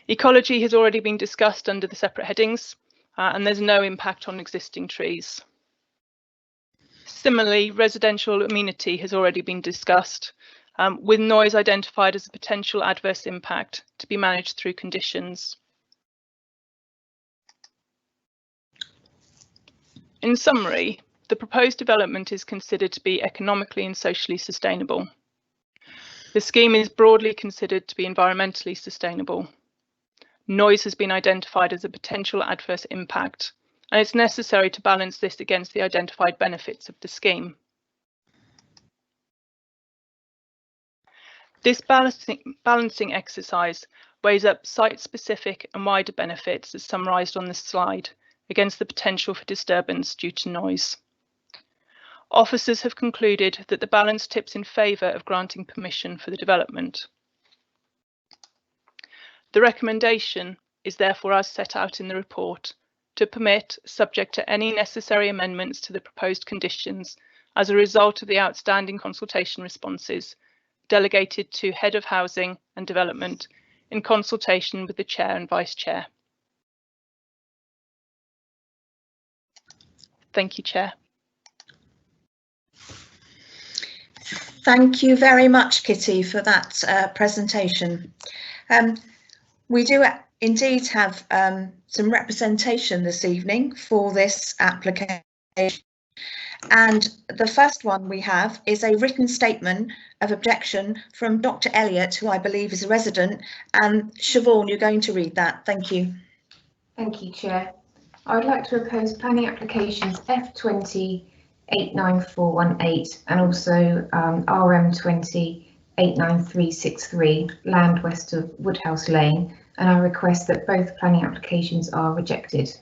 Ecology has already been discussed under the separate headings, and there's no impact on existing trees. Similarly, residential amenity has already been discussed, with noise identified as a potential adverse impact to be managed through conditions. In summary, the proposed development is considered to be economically and socially sustainable. The scheme is broadly considered to be environmentally sustainable. Noise has been identified as a potential adverse impact, and it's necessary to balance this against the identified benefits of the scheme. This balancing exercise weighs up site-specific and wider benefits, as summarised on this slide, against the potential for disturbance due to noise. Officers have concluded that the balance tips in favour of granting permission for the development. The recommendation is therefore as set out in the report, to permit, subject to any necessary amendments to the proposed conditions as a result of the outstanding consultation responses, delegated to Head of Housing and Development in consultation with the Chair and Vice Chair. Thank you, Chair. Thank you very much, Kitty, for that presentation. We do indeed have some representation this evening for this application. And the first one we have is a written statement of objection from Dr. Elliott, who I believe is a resident. And Siobhan, you're going to read that. Thank you. Thank you, Chair. I would like to oppose planning applications F20 89418 and also RM20 89363, land west of Woodhouse Lane, and I request that both planning applications are rejected.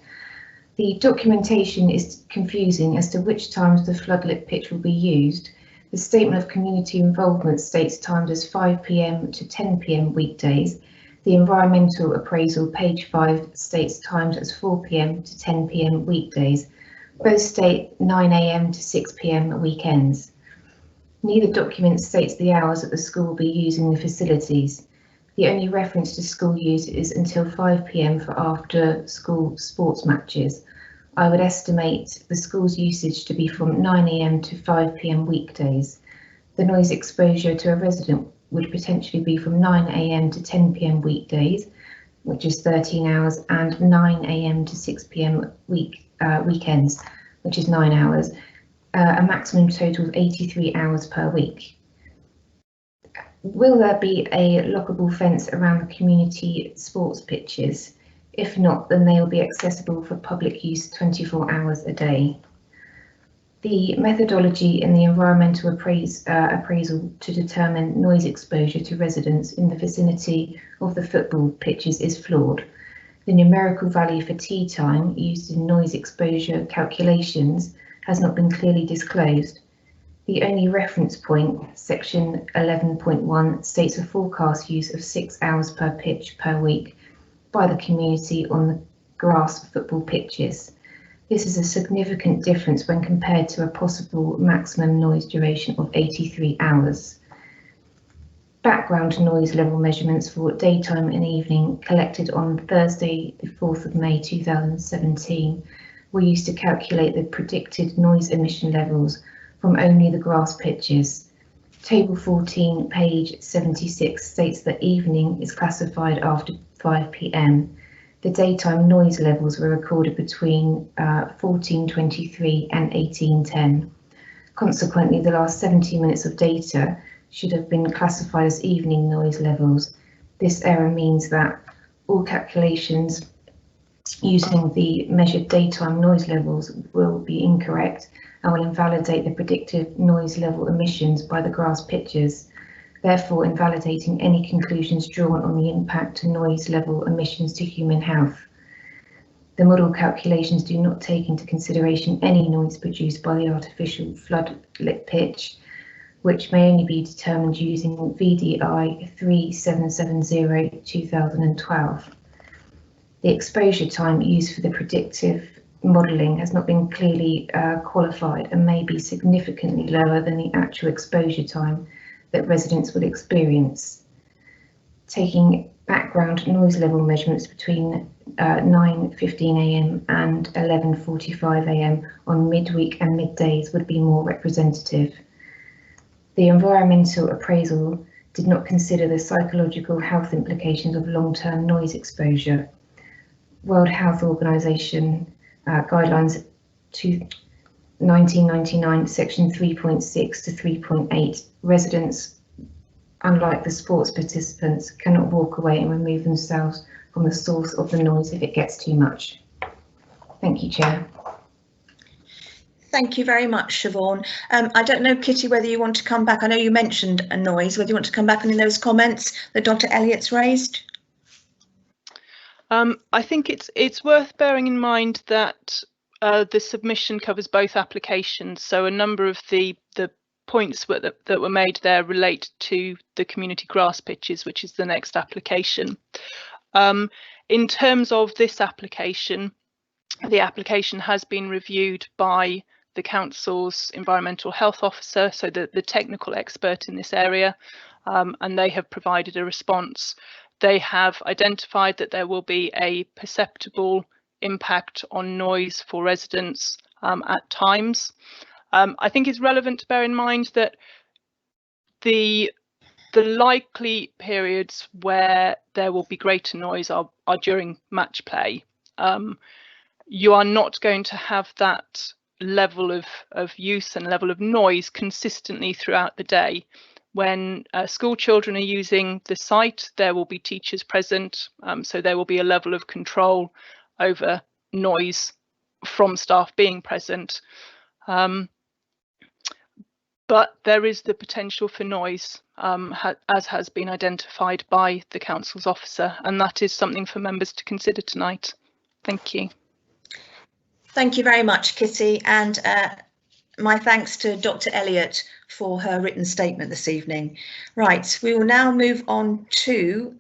The documentation is confusing as to which times the floodlit pitch will be used. The statement of community involvement states times as 5 p.m. to 10 p.m. weekdays. The environmental appraisal, page 5, states times as 4 p.m. to 10 p.m. weekdays. Both state 9 a.m. to 6 p.m. weekends. Neither document states the hours that the school will be using the facilities. The only reference to school use is until 5 p.m. for after school sports matches. I would estimate the school's usage to be from 9 a.m. to 5 p.m. weekdays. The noise exposure to a resident would potentially be from 9 a.m. to 10 p.m. weekdays, which is 13 hours, and 9 a.m. to 6 p.m. weekends, which is 9 hours, a maximum total of 83 hours per week. Will there be a lockable fence around the community sports pitches? If not, then they will be accessible for public use 24 hours a day. The methodology in the environmental appraisal to determine noise exposure to residents in the vicinity of the football pitches is flawed. The numerical value for tea time used in noise exposure calculations has not been clearly disclosed. The only reference point, section 11.1, states a forecast use of 6 hours per pitch per week, by the community on the grass football pitches. This is a significant difference when compared to a possible maximum noise duration of 83 hours. Background noise level measurements for daytime and evening collected on Thursday, the 4th of May 2017 were used to calculate the predicted noise emission levels from only the grass pitches. Table 14, page 76 states that evening is classified after 5 p.m. The daytime noise levels were recorded between 14:23 and 18:10. Consequently, the last 70 minutes of data should have been classified as evening noise levels. This error means that all calculations using the measured daytime noise levels will be incorrect and will invalidate the predicted noise level emissions by the grass pitches, therefore invalidating any conclusions drawn on the impact to noise level emissions to human health. The model calculations do not take into consideration any noise produced by the artificial floodlit pitch, which may only be determined using VDI 3770/2012. The exposure time used for the predictive modelling has not been clearly qualified and may be significantly lower than the actual exposure time that residents will experience. Taking background noise level measurements between 9:15 a.m. and 11:45 a.m. on midweek and middays would be more representative. The environmental appraisal did not consider the psychological health implications of long-term noise exposure. World Health Organization guidelines to 1999, section 3.6 to 3.8, residents, unlike the sports participants, cannot walk away and remove themselves from the source of the noise if it gets too much. Thank you, Chair. Thank you very much, Siobhan. I don't know, Kitty, whether you want to come back. I know you mentioned a noise, whether you want to come back on those comments that Dr. Elliott's raised. I think it's worth bearing in mind that the submission covers both applications, so a number of the points that were made there relate to the community grass pitches, which is the next application. In terms of this application, the application has been reviewed by the council's environmental health officer, so the technical expert in this area, and they have provided a response. They have identified that there will be a perceptible impact on noise for residents at times. I think it's relevant to bear in mind that the likely periods where there will be greater noise are during match play. You are not going to have that level of use and level of noise consistently throughout the day. When school children are using the site, there will be teachers present, so there will be a level of control over noise from staff being present. But there is the potential for noise, as has been identified by the council's officer, and that is something for members to consider tonight. Thank you. Thank you very much, Kitty, and my thanks to Dr. Elliott for her written statement this evening. Right, we will now move on to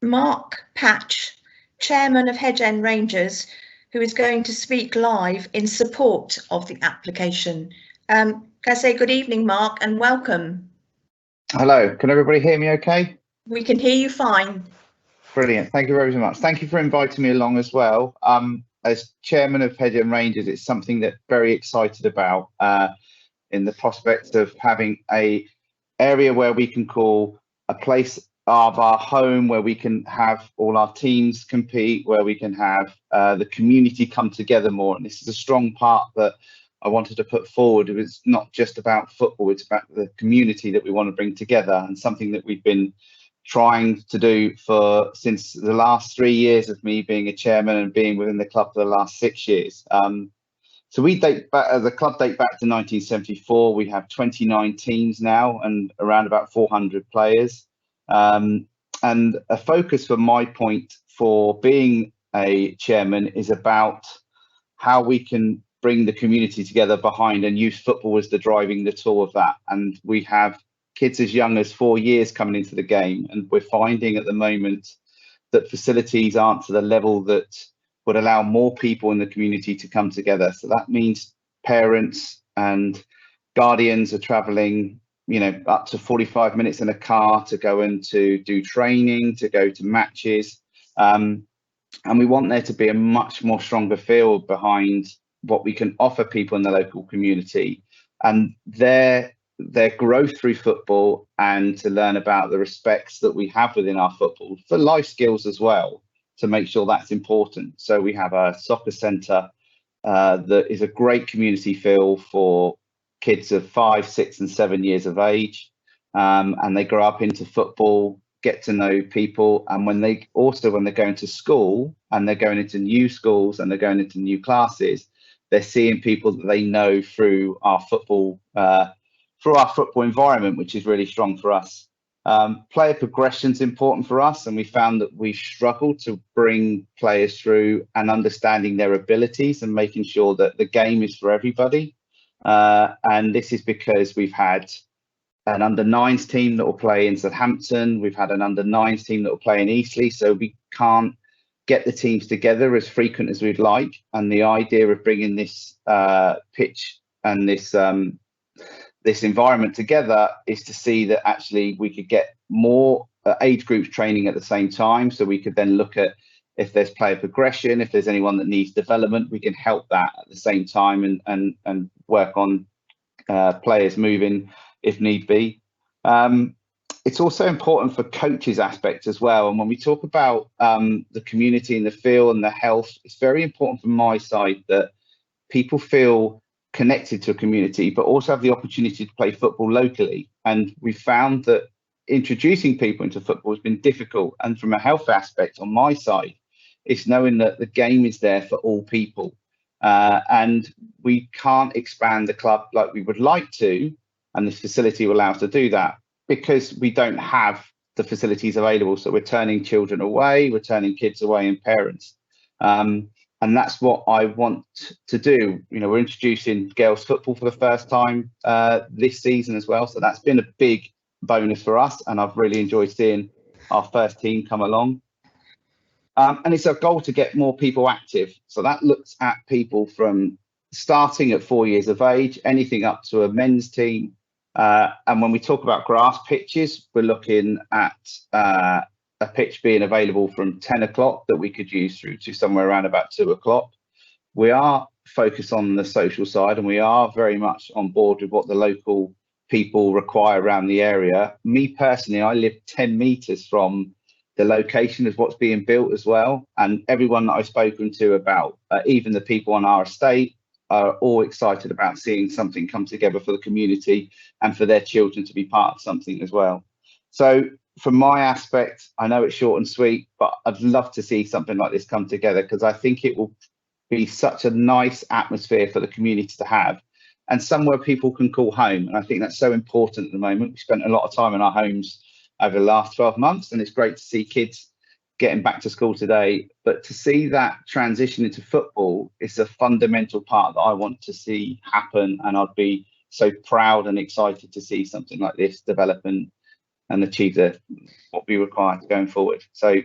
Mark Patch, Chairman of Hedge End Rangers, who is going to speak live in support of the application. Can I say good evening, Mark, and welcome. Hello, can everybody hear me okay? We can hear you fine. Brilliant, thank you very much. Thank you for inviting me along as well. As Chairman of Hedge End Rangers, it's something that I'm very excited about in the prospect of having a area where we can call a place of our home, where we can have all our teams compete, where we can have the community come together more. And this is a strong part that I wanted to put forward. It's not just about football, it's about the community that we want to bring together, and something that we've been trying to do since the last 3 years of me being a chairman and being within the club for the last 6 years. So we date back, the club date back to 1974. We have 29 teams now and around about 400 players. And a focus for my point for being a chairman is about how we can bring the community together behind and use football as the driving the tool of that. And we have kids as young as 4 years coming into the game, and we're finding at the moment that facilities aren't to the level that would allow more people in the community to come together. So that means parents and guardians are travelling, you know, up to 45 minutes in a car to go and to do training, to go to matches. And we want there to be a much more stronger feel behind what we can offer people in the local community and their growth through football, and to learn about the respects that we have within our football for life skills as well, to make sure that's important. So we have a soccer centre that is a great community feel for kids of 5, 6 and 7 years of age, and they grow up into football, get to know people, and when they're going to school and they're going into new schools and they're going into new classes, they're seeing people that they know through our football environment, which is really strong for us. Player progression is important for us, and we found that we struggled to bring players through and understanding their abilities and making sure that the game is for everybody. And this is because we've had an under-9s team that will play in Southampton. We've had an under-9s team that will play in Eastleigh, so we can't get the teams together as frequent as we'd like. And the idea of bringing this pitch and this environment together is to see that actually we could get more age groups training at the same time, so we could then look at if there's player progression, if there's anyone that needs development, we can help that at the same time and work on players moving if need be. It's also important for coaches aspect as well. And when we talk about the community and the feel and the health, it's very important from my side that people feel connected to a community, but also have the opportunity to play football locally. And we found that introducing people into football has been difficult. And from a health aspect on my side, it's knowing that the game is there for all people. And we can't expand the club like we would like to, and this facility will allow us to do that, because we don't have the facilities available. So we're turning children away, we're turning kids away and parents. And that's what I want to do. You know, we're introducing girls football for the first time this season as well. So that's been a big bonus for us. And I've really enjoyed seeing our first team come along. And it's our goal to get more people active. So that looks at people from starting at 4 years of age, anything up to a men's team. And when we talk about grass pitches, we're looking at a pitch being available from 10 o'clock that we could use through to somewhere around about 2 o'clock. We are focused on the social side, and we are very much on board with what the local people require around the area. Me personally, I live 10 metres from the location of what's being built as well. And everyone that I've spoken to about, even the people on our estate, are all excited about seeing something come together for the community and for their children to be part of something as well. So from my aspect, I know it's short and sweet, but I'd love to see something like this come together, because I think it will be such a nice atmosphere for the community to have, and somewhere people can call home. And I think that's so important at the moment. We spent a lot of time in our homes over the last 12 months, and it's great to see kids getting back to school today, but to see that transition into football is a fundamental part that I want to see happen, and I'd be so proud and excited to see something like this develop and achieve what we require going forward. So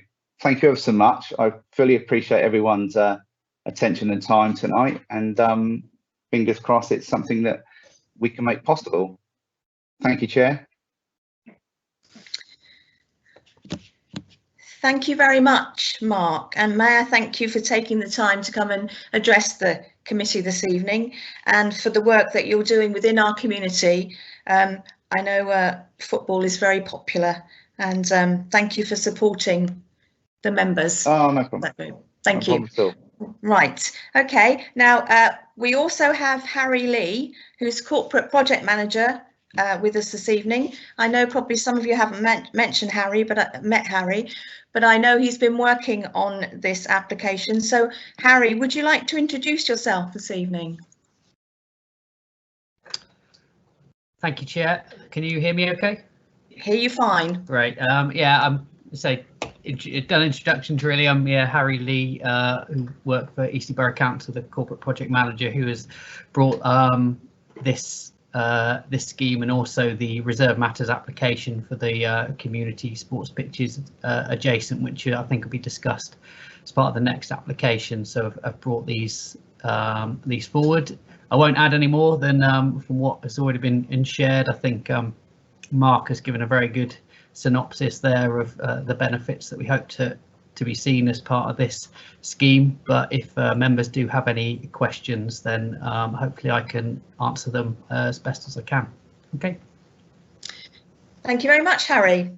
thank you ever so much. I fully appreciate everyone's attention and time tonight, and fingers crossed it's something that we can make possible. Thank you, Chair. Thank you very much, Mark, and may I thank you for taking the time to come and address the committee this evening, and for the work that you're doing within our community. I know football is very popular, and thank you for supporting the members. Oh, no problem. Thank you. Right, okay. Now, we also have Harry Lee, who's Corporate Project Manager, with us this evening. I know probably some of you haven't mentioned Harry, met Harry, but I know he's been working on this application. So, Harry, would you like to introduce yourself this evening? Thank you, Chair. Can you hear me okay? Hear you fine. Great. Yeah, done introductions really. I'm Harry Lee, who work for Eastleigh Borough Council, the Corporate Project Manager, who has brought this this scheme, and also the reserve matters application for the community sports pitches adjacent, which I think will be discussed as part of the next application. So I've brought these forward. I won't add any more than from what has already been shared. I think Mark has given a very good synopsis there of the benefits that we hope to be seen as part of this scheme. But if members do have any questions, then hopefully I can answer them as best as I can. Okay. Thank you very much, Harry.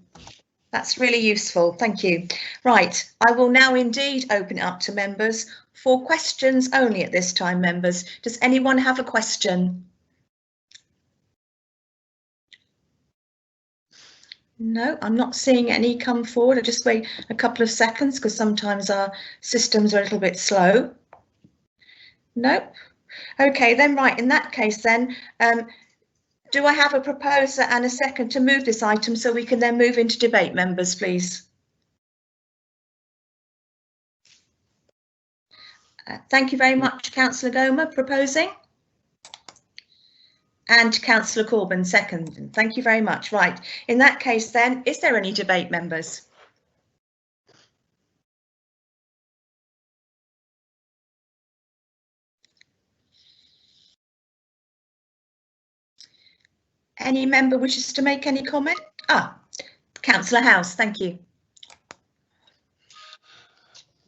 That's really useful. Thank you. Right, I will now indeed open it up to members for questions only at this time, members. Does anyone have a question? No, I'm not seeing any come forward. I'll just wait a couple of seconds because sometimes our systems are a little bit slow. Nope. Okay, then right, in that case then, do I have a proposer and a second to move this item so we can then move into debate, members, please? Thank you very much, Councillor Goma, proposing. And Councillor Corbyn, second. Thank you very much. Right, in that case then, is there any debate, members? Any member wishes to make any comment? Councillor House, thank you.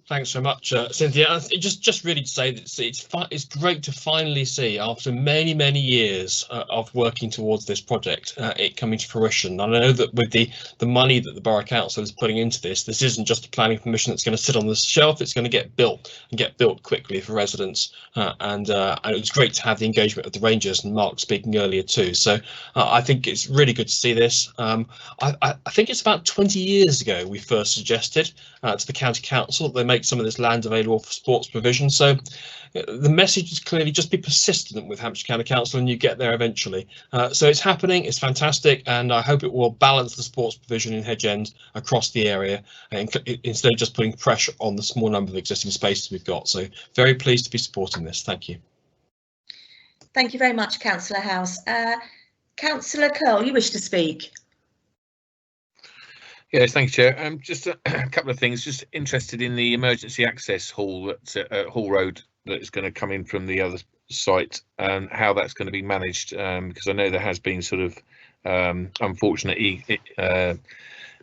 Thanks so much, Cynthia. Just really to say that it's great to finally see, after many years of working towards this project, it coming to fruition. And I know that with the money that the Borough Council is putting into this isn't just a planning permission that's going to sit on the shelf. It's going to get built, and get built quickly for residents. And it was great to have the engagement of the Rangers and Mark speaking earlier too. So I think it's really good to see this. I think it's about 20 years ago we first suggested to the County Council that they make some of this land available for sports provision. So the message is clearly just be persistent with Hampshire County Council and you get there eventually. So it's happening, it's fantastic, and I hope it will balance the sports provision in Hedge End across the area instead of just putting pressure on the small number of existing spaces we've got. So very pleased to be supporting this. Thank you. Thank you very much, Councillor House. Councillor Curl, you wish to speak? Yes, thank you, Chair. Just a couple of things. Just interested in the emergency access hall that's Hall Road that is going to come in from the other site, and how that's going to be managed, because I know there has been sort of unfortunate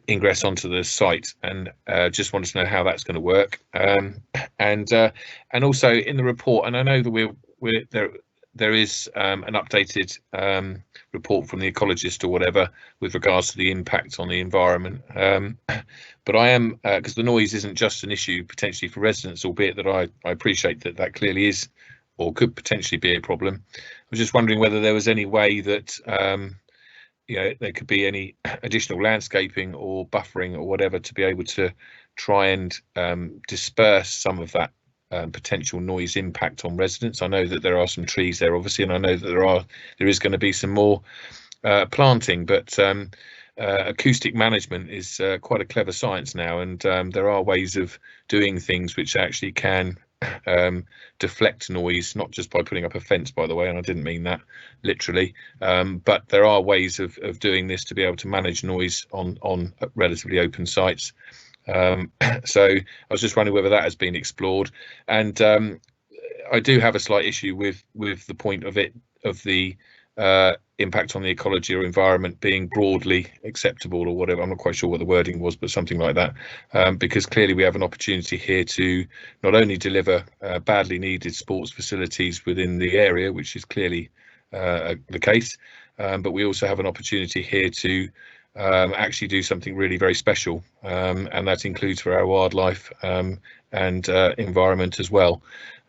ingress onto the site, and just wanted to know how that's going to work. And also in the report, and I know that there is an updated report from the ecologist or whatever with regards to the impact on the environment, but I am, because the noise isn't just an issue potentially for residents, albeit that I appreciate that clearly is or could potentially be a problem. I was just wondering whether there was any way that there could be any additional landscaping or buffering or whatever to be able to try and disperse some of that potential noise impact on residents. I know that there are some trees there, obviously, and I know that there is going to be some more planting, but acoustic management is quite a clever science now, and there are ways of doing things which actually can deflect noise, not just by putting up a fence, by the way, and I didn't mean that literally, but there are ways of doing this to be able to manage noise on relatively open sites. So I was just wondering whether that has been explored, and I do have a slight issue with the point of the impact on the ecology or environment being broadly acceptable or whatever. I'm not quite sure what the wording was, but something like that, because clearly we have an opportunity here to not only deliver badly needed sports facilities within the area, which is clearly the case, but we also have an opportunity here to actually do something really very special, and that includes for our wildlife and environment as well.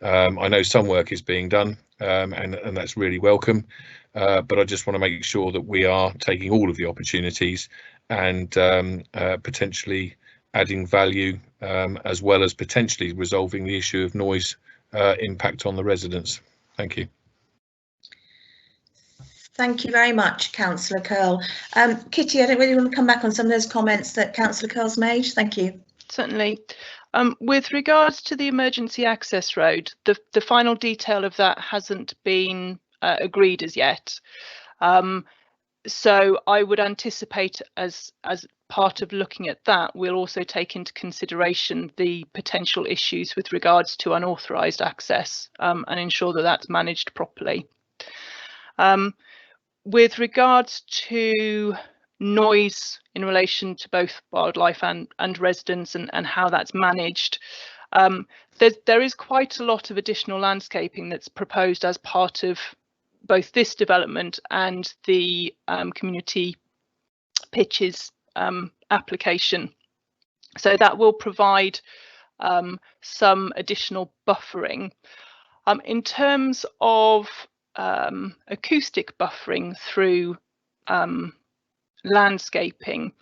I know some work is being done, and that's really welcome, but I just want to make sure that we are taking all of the opportunities and potentially adding value, as well as potentially resolving the issue of noise impact on the residents. Thank you. Thank you very much, Councillor Curl. Kitty, I don't really want to come back on some of those comments that Councillor Curl's made. Thank you. Certainly. With regards to the emergency access road, the final detail of that hasn't been agreed as yet. So I would anticipate as part of looking at that, we'll also take into consideration the potential issues with regards to unauthorised access and ensure that that's managed properly. With regards to noise in relation to both wildlife and residents and how that's managed, there is quite a lot of additional landscaping that's proposed as part of both this development and the community pitches application. So that will provide some additional buffering. In terms of acoustic buffering through landscaping,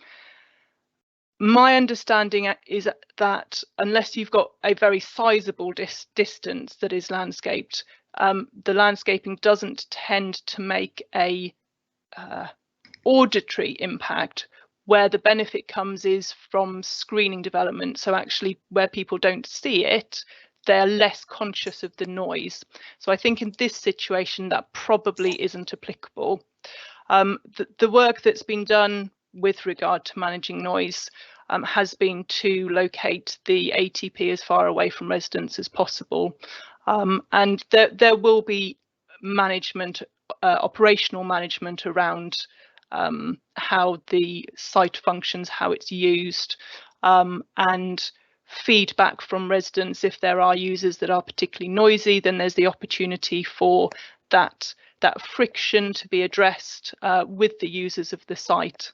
my understanding is that unless you've got a very sizable distance that is landscaped, the landscaping doesn't tend to make a auditory impact. Where the benefit comes is from screening development. So actually where people don't see it, they're less conscious of the noise. So I think in this situation that probably isn't applicable. The work that's been done with regard to managing noise has been to locate the ATP as far away from residents as possible. And there will be management, operational management around how the site functions, how it's used, and feedback from residents. If there are users that are particularly noisy, then there's the opportunity for that friction to be addressed with the users of the site.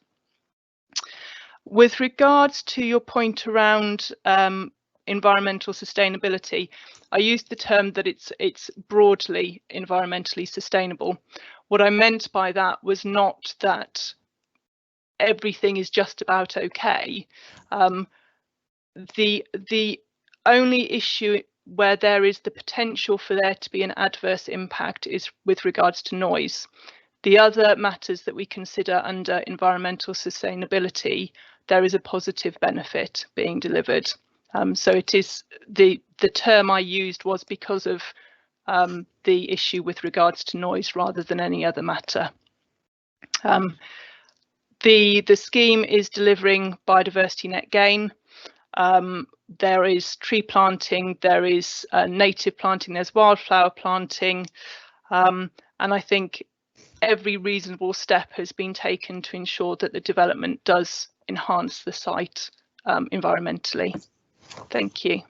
With regards to your point around environmental sustainability, I used the term that it's broadly environmentally sustainable. What I meant by that was not that everything is just about okay. The only issue where there is the potential for there to be an adverse impact is with regards to noise. The other matters that we consider under environmental sustainability, there is a positive benefit being delivered. So it is the term I used was because of the issue with regards to noise rather than any other matter. The scheme is delivering biodiversity net gain. There is tree planting, there is native planting, there's wildflower planting, and I think every reasonable step has been taken to ensure that the development does enhance the site environmentally. Thank you.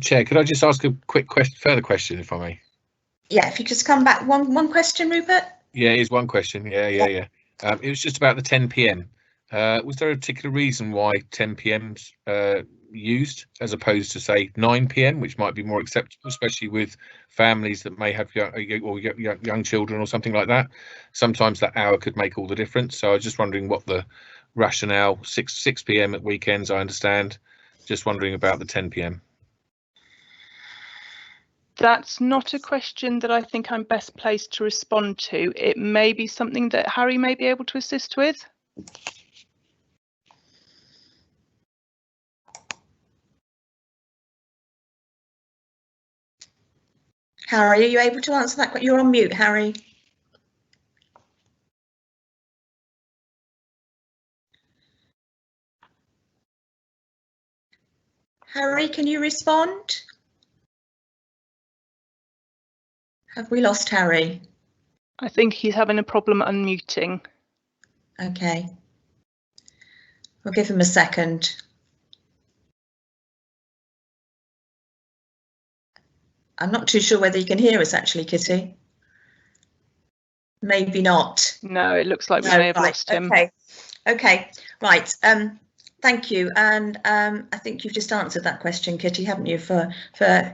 Chair, could I just ask a quick further question, if I may? Yeah, if you just come back. One question, Rupert? Yeah, here's one question. Yeah. It was just about the 10 p.m. Was there a particular reason why 10 p.m.'s used as opposed to, say, 9 p.m., which might be more acceptable, especially with families that may have young children or something like that? Sometimes that hour could make all the difference. So I was just wondering what the rationale. 6 p.m. at weekends, I understand. Just wondering about the 10 p.m. That's not a question that I think I'm best placed to respond to. It may be something that Harry may be able to assist with. Harry, are you able to answer that? You're on mute, Harry. Harry, can you respond? Have we lost Harry? I think he's having a problem unmuting. Okay. We'll give him a second. I'm not too sure whether you can hear us actually, Kitty. Maybe not. No, it looks like we may have lost him. Okay, right. Thank you, and I think you've just answered that question, Kitty, haven't you, for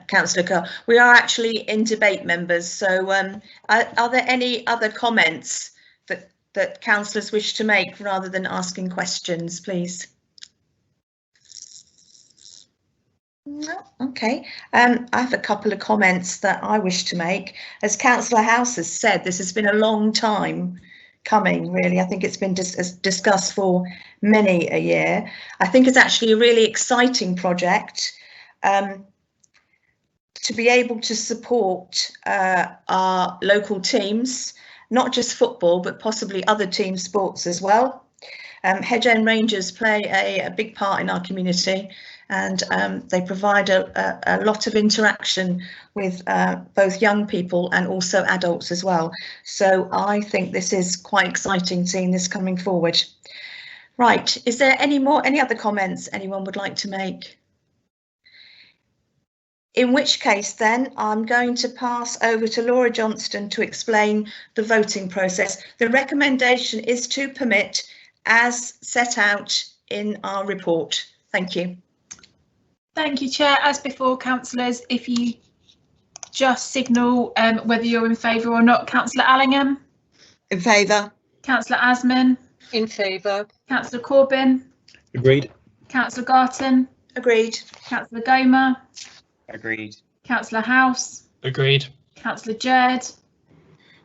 Councillor Kerr? We are actually in debate, members, so are there any other comments that councillors wish to make rather than asking questions, please? No, okay. I have a couple of comments that I wish to make. As Councillor House has said, this has been a long time coming, really. I think it's been discussed for many a year. I think it's actually a really exciting project. To to be able to support our local teams, not just football, but possibly other team sports as well. Hedge End Rangers play a big part in our community, and they provide a lot of interaction with both young people and also adults as well. So I think this is quite exciting seeing this coming forward. Right, is there any other comments anyone would like to make? In which case then I'm going to pass over to Laura Johnston to explain the voting process. The recommendation is to permit as set out in our report. Thank you. Thank you, Chair. As before, councillors, if you just signal whether you're in favour or not. Councillor Allingham? In favour. Councillor Asman? In favour. Councillor Corbyn? Agreed. Councillor Garton? Agreed. Councillor Gomer? Agreed. Councillor House? Agreed. Councillor Jerd?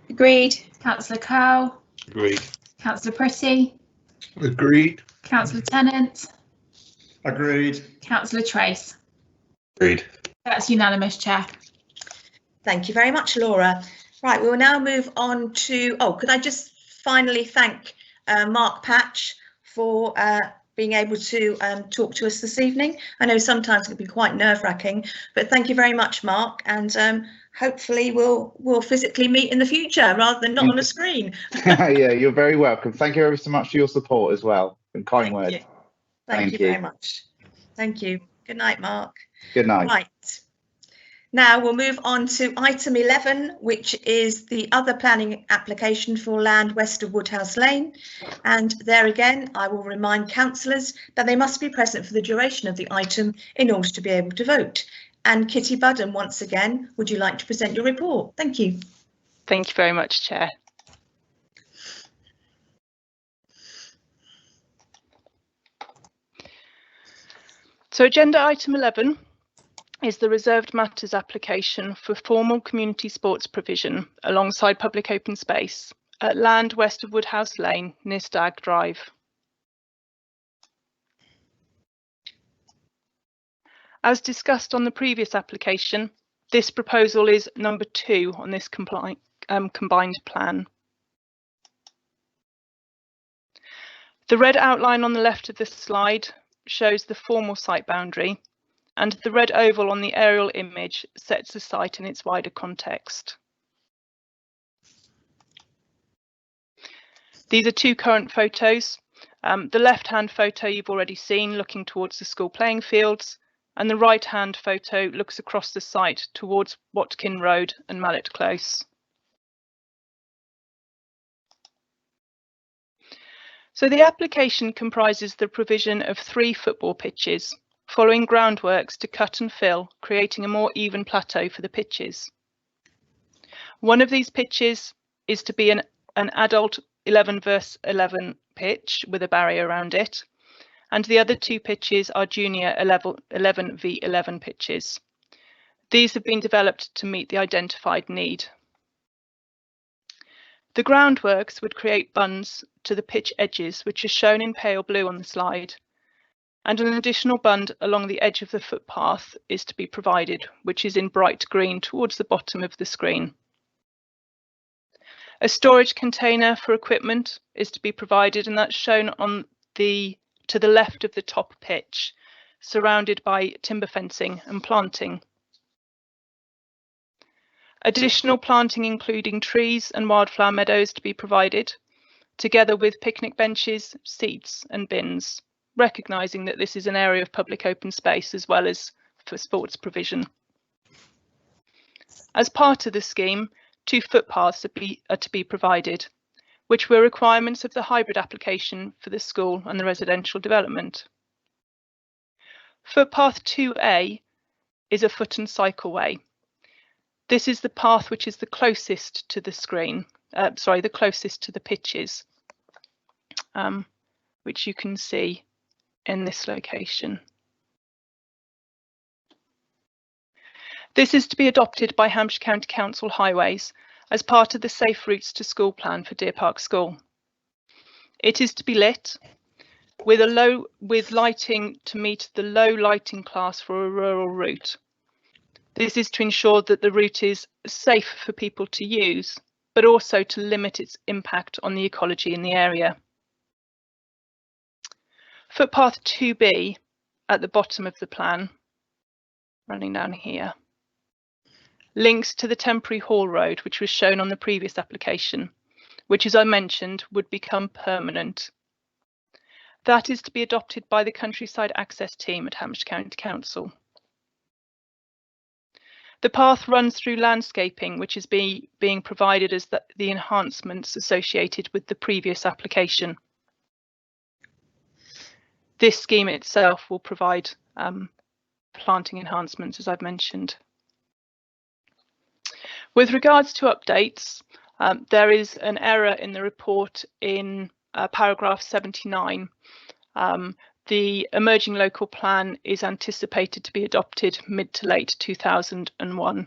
Agreed. Councillor Cowell? Agreed. Councillor Pretty? Agreed. Councillor Tennant? Agreed. Councillor Trace? Agreed. That's unanimous, Chair. Thank you very much, Laura. Right, we will now move on to, could I just finally thank Mark Patch for being able to talk to us this evening. I know sometimes it can be quite nerve-wracking, but thank you very much, Mark, and hopefully we'll physically meet in the future rather than not on a screen. Yeah, you're very welcome. Thank you ever so much for your support as well and kind words. Thank you very much. Thank you. Good night, Mark. Good night. Right. Now we'll move on to item 11, which is the other planning application for land west of Woodhouse Lane. And there again, I will remind councillors that they must be present for the duration of the item in order to be able to vote. And Kitty Budden, once again, would you like to present your report? Thank you. Thank you very much, Chair. So agenda item 11 is the reserved matters application for formal community sports provision alongside public open space at land west of Woodhouse Lane near Stag Drive. As discussed on the previous application, this proposal is number 2 on this combined plan. The red outline on the left of this slide shows the formal site boundary, and the red oval on the aerial image sets the site in its wider context. These are 2 current photos. The left-hand photo you've already seen, looking towards the school playing fields, and the right-hand photo looks across the site towards Watkin Road and Mallet Close. So the application comprises the provision of 3 football pitches, following groundworks to cut and fill, creating a more even plateau for the pitches. One of these pitches is to be an adult 11 versus 11 pitch with a barrier around it, and the other 2 pitches are junior 11 v 11 pitches. These have been developed to meet the identified need. The groundworks would create bunds to the pitch edges, which are shown in pale blue on the slide, and an additional bund along the edge of the footpath is to be provided, which is in bright green towards the bottom of the screen. A storage container for equipment is to be provided, and that's shown on to the left of the top pitch, surrounded by timber fencing and planting. Additional planting including trees and wildflower meadows to be provided, together with picnic benches, seats and bins, recognising that this is an area of public open space as well as for sports provision. As part of the scheme, 2 footpaths are to be provided, which were requirements of the hybrid application for the school and the residential development. Footpath 2A is a foot and cycleway. This is the path which is the closest to the screen, the closest to the pitches, which you can see in this location. This is to be adopted by Hampshire County Council Highways as part of the Safe Routes to School plan for Deer Park School. It is to be lit with lighting to meet the low lighting class for a rural route. This is to ensure that the route is safe for people to use, but also to limit its impact on the ecology in the area. Footpath 2B at the bottom of the plan, running down here, links to the temporary haul road, which was shown on the previous application, which, as I mentioned, would become permanent. That is to be adopted by the Countryside Access team at Hampshire County Council. The path runs through landscaping, which is being provided as the enhancements associated with the previous application. This scheme itself will provide planting enhancements, as I've mentioned. With regards to updates, there is an error in the report in paragraph 79. The emerging local plan is anticipated to be adopted mid to late 2001.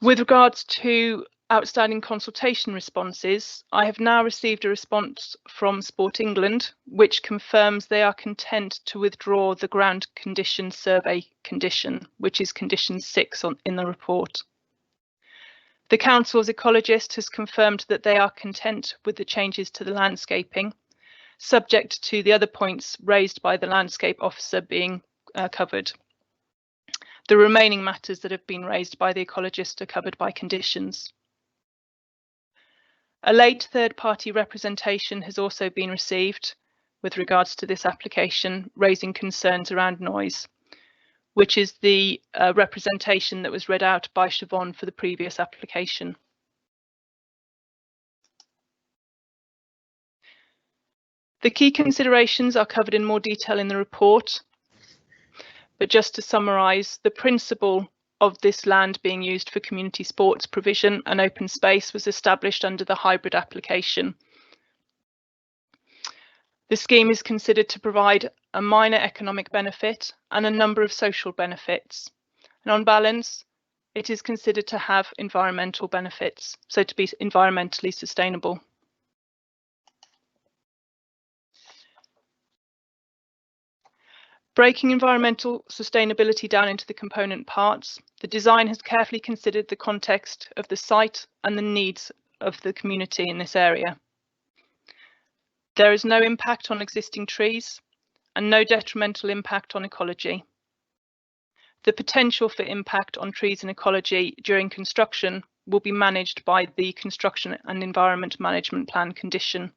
With regards to outstanding consultation responses, I have now received a response from Sport England, which confirms they are content to withdraw the ground condition survey condition, which is condition 6 in the report. The council's ecologist has confirmed that they are content with the changes to the landscaping, subject to the other points raised by the landscape officer being covered. The remaining matters that have been raised by the ecologist are covered by conditions. A late third-party representation has also been received with regards to this application, raising concerns around noise, which is the representation that was read out by Siobhan for the previous application. The key considerations are covered in more detail in the report, but just to summarise, the principle of this land being used for community sports provision and open space was established under the hybrid application. The scheme is considered to provide a minor economic benefit and a number of social benefits, and on balance, it is considered to have environmental benefits, so to be environmentally sustainable. Breaking environmental sustainability down into the component parts, the design has carefully considered the context of the site and the needs of the community in this area. There is no impact on existing trees and no detrimental impact on ecology. The potential for impact on trees and ecology during construction will be managed by the Construction and Environment Management Plan condition.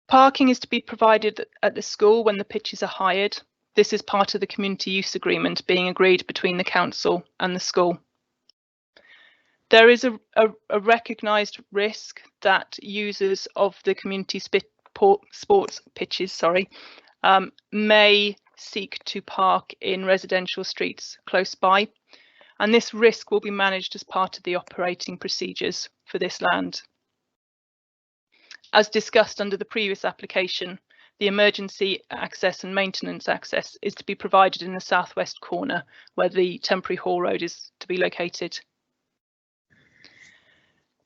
Parking is to be provided at the school when the pitches are hired. This is part of the community use agreement being agreed between the council and the school. There is a recognised risk that users of the community sports pitches may seek to park in residential streets close by, and this risk will be managed as part of the operating procedures for this land. As discussed under the previous application, the emergency access and maintenance access is to be provided in the southwest corner where the temporary haul road is to be located.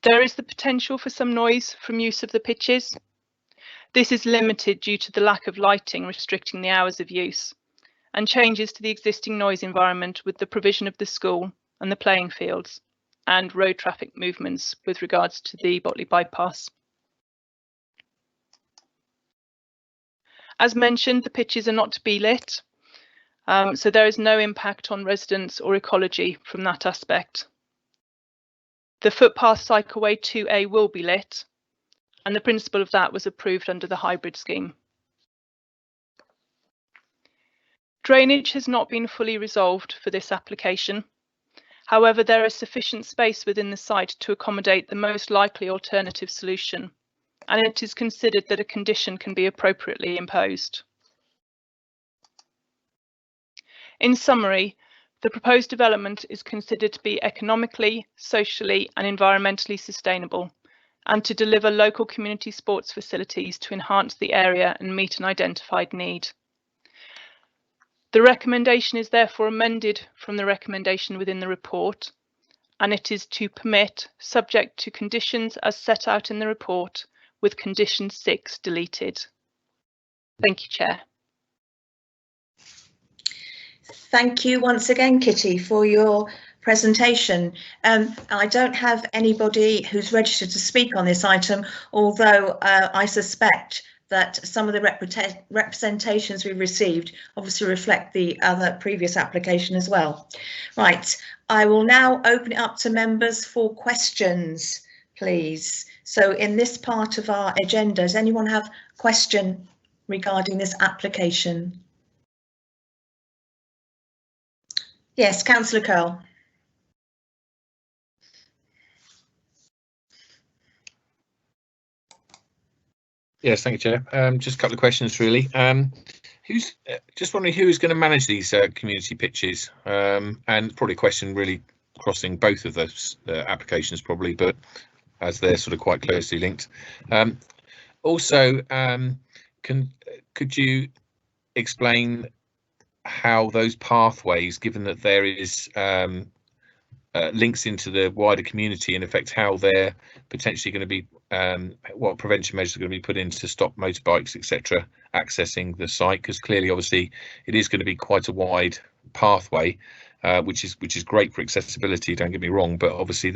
There is the potential for some noise from use of the pitches. This is limited due to the lack of lighting restricting the hours of use, and changes to the existing noise environment with the provision of the school and the playing fields and road traffic movements with regards to the Botley bypass. As mentioned, the pitches are not to be lit, so there is no impact on residents or ecology from that aspect. The footpath cycleway 2A will be lit, and the principle of that was approved under the hybrid scheme. Drainage has not been fully resolved for this application. However, there is sufficient space within the site to accommodate the most likely alternative solution, and it is considered that a condition can be appropriately imposed. In summary, the proposed development is considered to be economically, socially and environmentally sustainable, and to deliver local community sports facilities to enhance the area and meet an identified need. The recommendation is therefore amended from the recommendation within the report, and it is to permit, subject to conditions as set out in the report, with condition 6 deleted. Thank you, Chair. Thank you once again, Kitty, for your presentation. I don't have anybody who's registered to speak on this item, although I suspect that some of the representations we received obviously reflect the other previous application as well. Right, I will now open it up to members for questions, please. So in this part of our agenda, does anyone have a question regarding this application? Yes, Councillor Curl. Yes, thank you, Chair. Just a couple of questions, really. Who's just wondering who is going to manage these community pitches? And probably a question really crossing both of those applications, probably, but as they're sort of quite closely linked. Also, could you explain how those pathways, given that there is links into the wider community, in effect, how they're potentially going to be, what prevention measures are going to be put in to stop motorbikes, etc., accessing the site? Because clearly, obviously, it is going to be quite a wide pathway, which is great for accessibility. Don't get me wrong, but obviously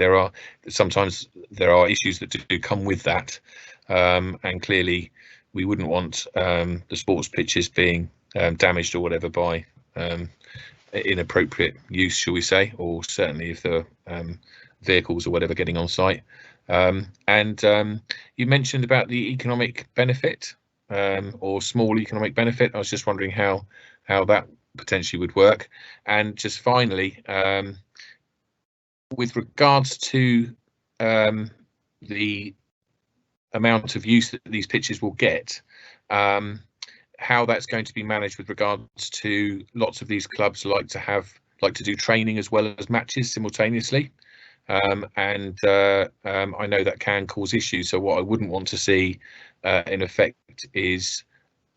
sometimes there are issues that do come with that, and clearly we wouldn't want the sports pitches being damaged or whatever by inappropriate use, shall we say, or certainly if there are vehicles or whatever getting on site. And you mentioned about the economic benefit, or small economic benefit. I was just wondering how that potentially would work. And just finally, with regards to the amount of use that these pitches will get, how that's going to be managed with regards to lots of these clubs like to do training as well as matches simultaneously, and I know that can cause issues. So what I wouldn't want to see in effect is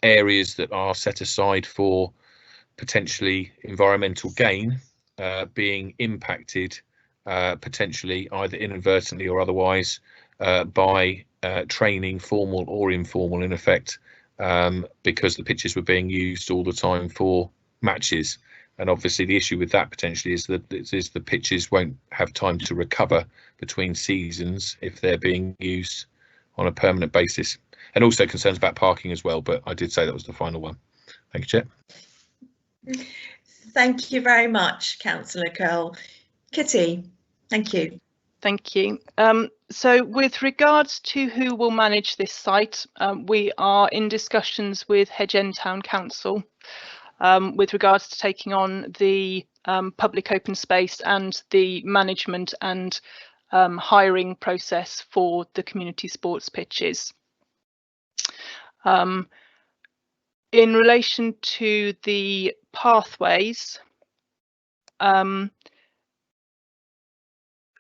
areas that are set aside for potentially environmental gain being impacted potentially either inadvertently or otherwise by training, formal or informal, in effect, because the pitches were being used all the time for matches. And obviously the issue with that potentially is that the pitches won't have time to recover between seasons if they're being used on a permanent basis. And also concerns about parking as well, but I did say that was the final one. Thank you, Chair. Thank you very much, Councillor Curl. Kitty, thank you. Thank you. So with regards to who will manage this site, we are in discussions with Hedge End Town Council with regards to taking on the public open space and the management and hiring process for the community sports pitches. In relation to the pathways,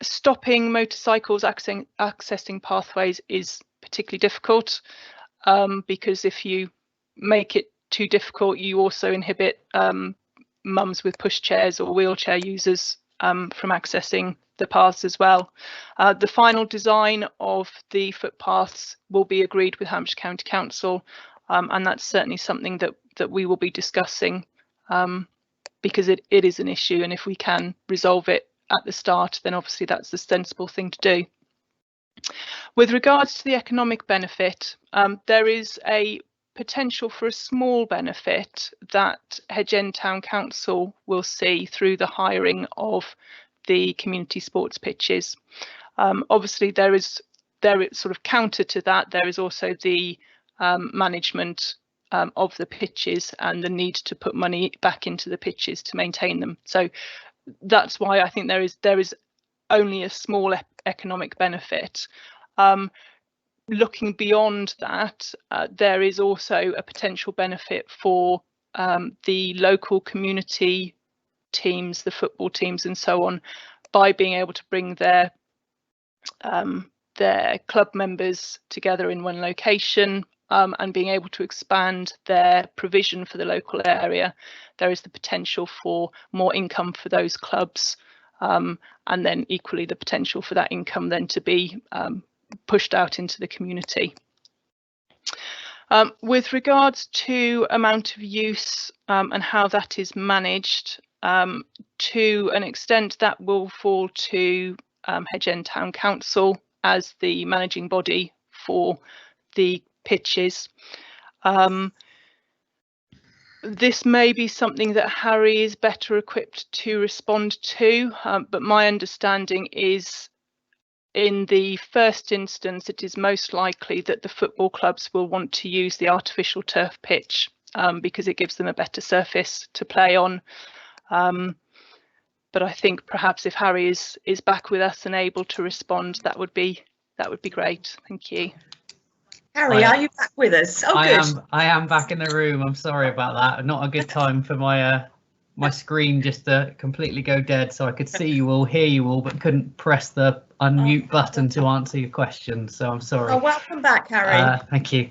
stopping motorcycles accessing pathways is particularly difficult, because if you make it too difficult, you also inhibit mums with pushchairs or wheelchair users from accessing the paths as well. The final design of the footpaths will be agreed with Hampshire County Council, and that's certainly something that we will be discussing, because it is an issue, and if we can resolve it at the start, then obviously that's the sensible thing to do. With regards to the economic benefit, there is a potential for a small benefit that Hedge End Town Council will see through the hiring of the community sports pitches. Obviously there is sort of counter to that, there is also the management of the pitches and the need to put money back into the pitches to maintain them. So that's why I think there is only a small economic benefit. Looking beyond that, there is also a potential benefit for the local community teams, the football teams and so on, by being able to bring their club members together in one location, and being able to expand their provision for the local area. There is the potential for more income for those clubs, and then equally the potential for that income then to be pushed out into the community. With regards to amount of use and how that is managed, to an extent that will fall to Hedge End Town Council as the managing body for the pitches. This may be something that Harry is better equipped to respond to, but my understanding is in the first instance, it is most likely that the football clubs will want to use the artificial turf pitch because it gives them a better surface to play on. But I think perhaps if Harry is back with us and able to respond, that would be great. Thank you. Harry, are you back with us? Oh, good. I am back in the room. I'm sorry about that. Not a good time for my my screen just to completely go dead, so I could see you all, hear you all, but couldn't press the unmute button to answer your questions. So I'm sorry. Oh, welcome back, Harry. Thank you.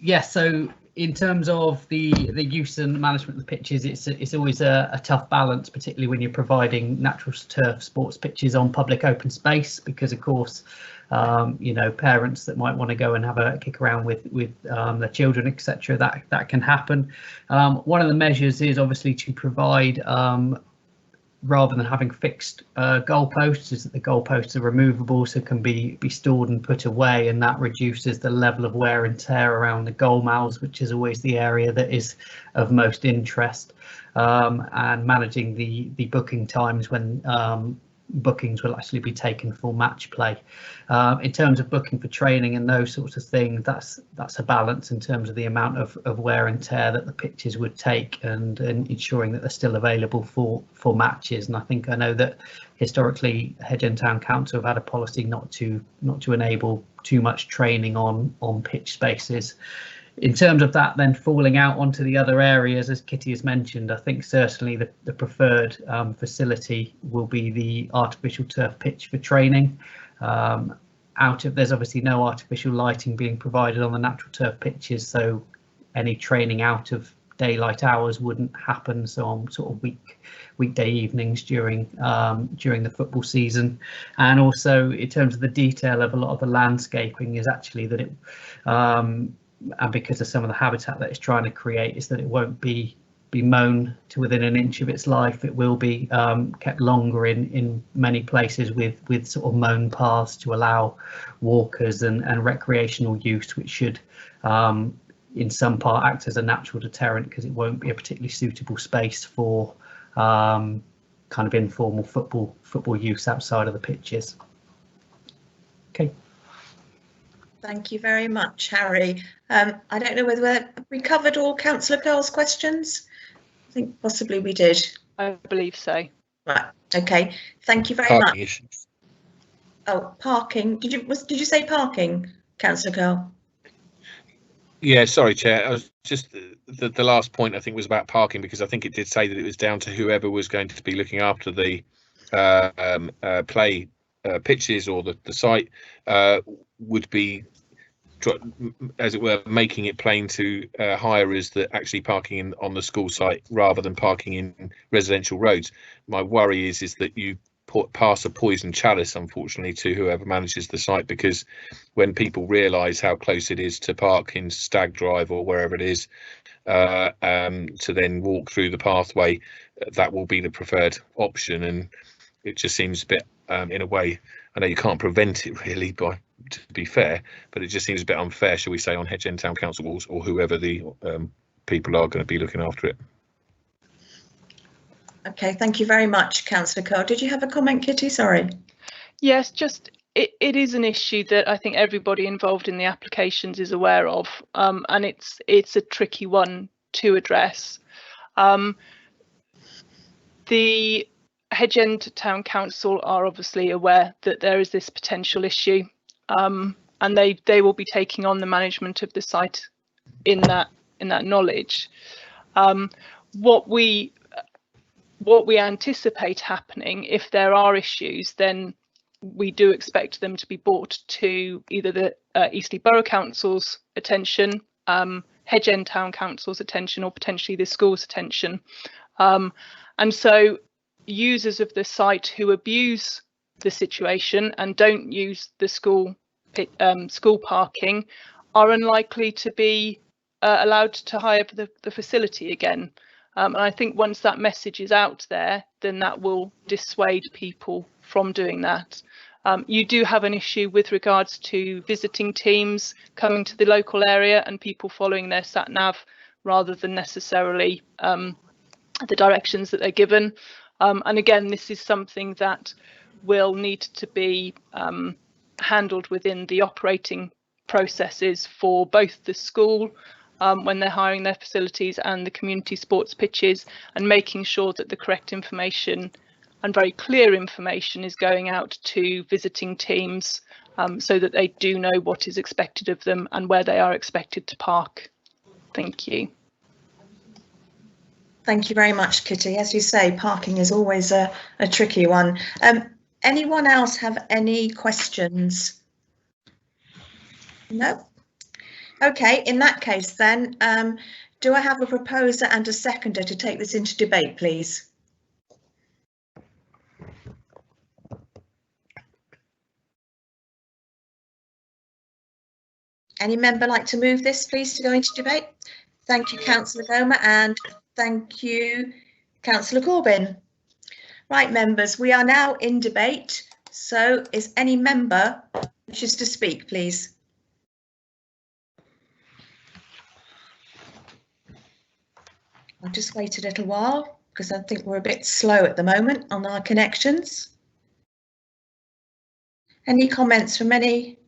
Yeah, so in terms of the use and management of the pitches, it's always a tough balance, particularly when you're providing natural turf sports pitches on public open space, because of course, you know, parents that might want to go and have a kick around with their children, etc. That can happen. One of the measures is obviously to provide, rather than having fixed goalposts, is that the goalposts are removable, so can be stored and put away, and that reduces the level of wear and tear around the goal mouths, which is always the area that is of most interest, and managing the booking times when bookings will actually be taken for match play. In terms of booking for training and those sorts of things, that's a balance in terms of the amount of wear and tear that the pitches would take, and ensuring that they're still available for matches. And I know that historically Hedge End Town Council have had a policy not to enable too much training on pitch spaces. In terms of that then falling out onto the other areas, as Kitty has mentioned, I think certainly the preferred facility will be the artificial turf pitch for training. There's obviously no artificial lighting being provided on the natural turf pitches, so any training out of daylight hours wouldn't happen. So on sort of weekday evenings during the football season. And also in terms of the detail of a lot of the landscaping is actually that it and because of some of the habitat that it's trying to create, is that it won't be mown to within an inch of its life. It will be kept longer in many places with sort of mown paths to allow walkers and recreational use, which should in some part act as a natural deterrent, because it won't be a particularly suitable space for kind of informal football use outside of the pitches. Okay. Thank you very much, Harry. I don't know whether we covered all Councillor Curl's questions. I think possibly we did. I believe so. Right. Okay. Thank you very much. Issues. Oh, parking. Did you say parking, Councillor Curl? Yeah, sorry, Chair. I was just the last point I think was about parking, because I think it did say that it was down to whoever was going to be looking after the play pitches or the site would be, as it were, making it plain to hirers that actually parking on the school site rather than parking in residential roads. My worry is that you pass a poison chalice, unfortunately, to whoever manages the site, because when people realise how close it is to park in Stag Drive or wherever it is, to then walk through the pathway, that will be the preferred option. And it just seems a bit, in a way, I know you can't prevent it really, to be fair, but it just seems a bit unfair, shall we say, on Hedge End Town Council or whoever the people are going to be looking after it. Okay, thank you very much, Councillor Curl. Did you have a comment, Kitty? Sorry. Yes, just it is an issue that I think everybody involved in the applications is aware of, and it's a tricky one to address. The Hedge End Town Council are obviously aware that there is this potential issue, and they will be taking on the management of the site in that knowledge. What we anticipate happening, if there are issues, then we do expect them to be brought to either the Eastleigh Borough Council's attention, Hedge End Town Council's attention, or potentially the school's attention. And so users of the site who abuse the situation and don't use the school parking are unlikely to be allowed to hire the facility again. And I think once that message is out there, then that will dissuade people from doing that. You do have an issue with regards to visiting teams coming to the local area and people following their sat-nav rather than necessarily the directions that they're given. And again, this is something that will need to be handled within the operating processes for both the school when they're hiring their facilities and the community sports pitches, and making sure that the correct information and very clear information is going out to visiting teams so that they do know what is expected of them and where they are expected to park. Thank you. Thank you very much, Kitty. As you say, parking is always a tricky one. Anyone else have any questions? No? Okay, in that case then, do I have a proposer and a seconder to take this into debate, please? Any member like to move this, please, to go into debate? Thank you, Councillor Goma, and thank you, Councillor Corbyn. Right, members, we are now in debate. So is any member wishes to speak, please? I'll just wait a little while because I think we're a bit slow at the moment on our connections. Any comments from any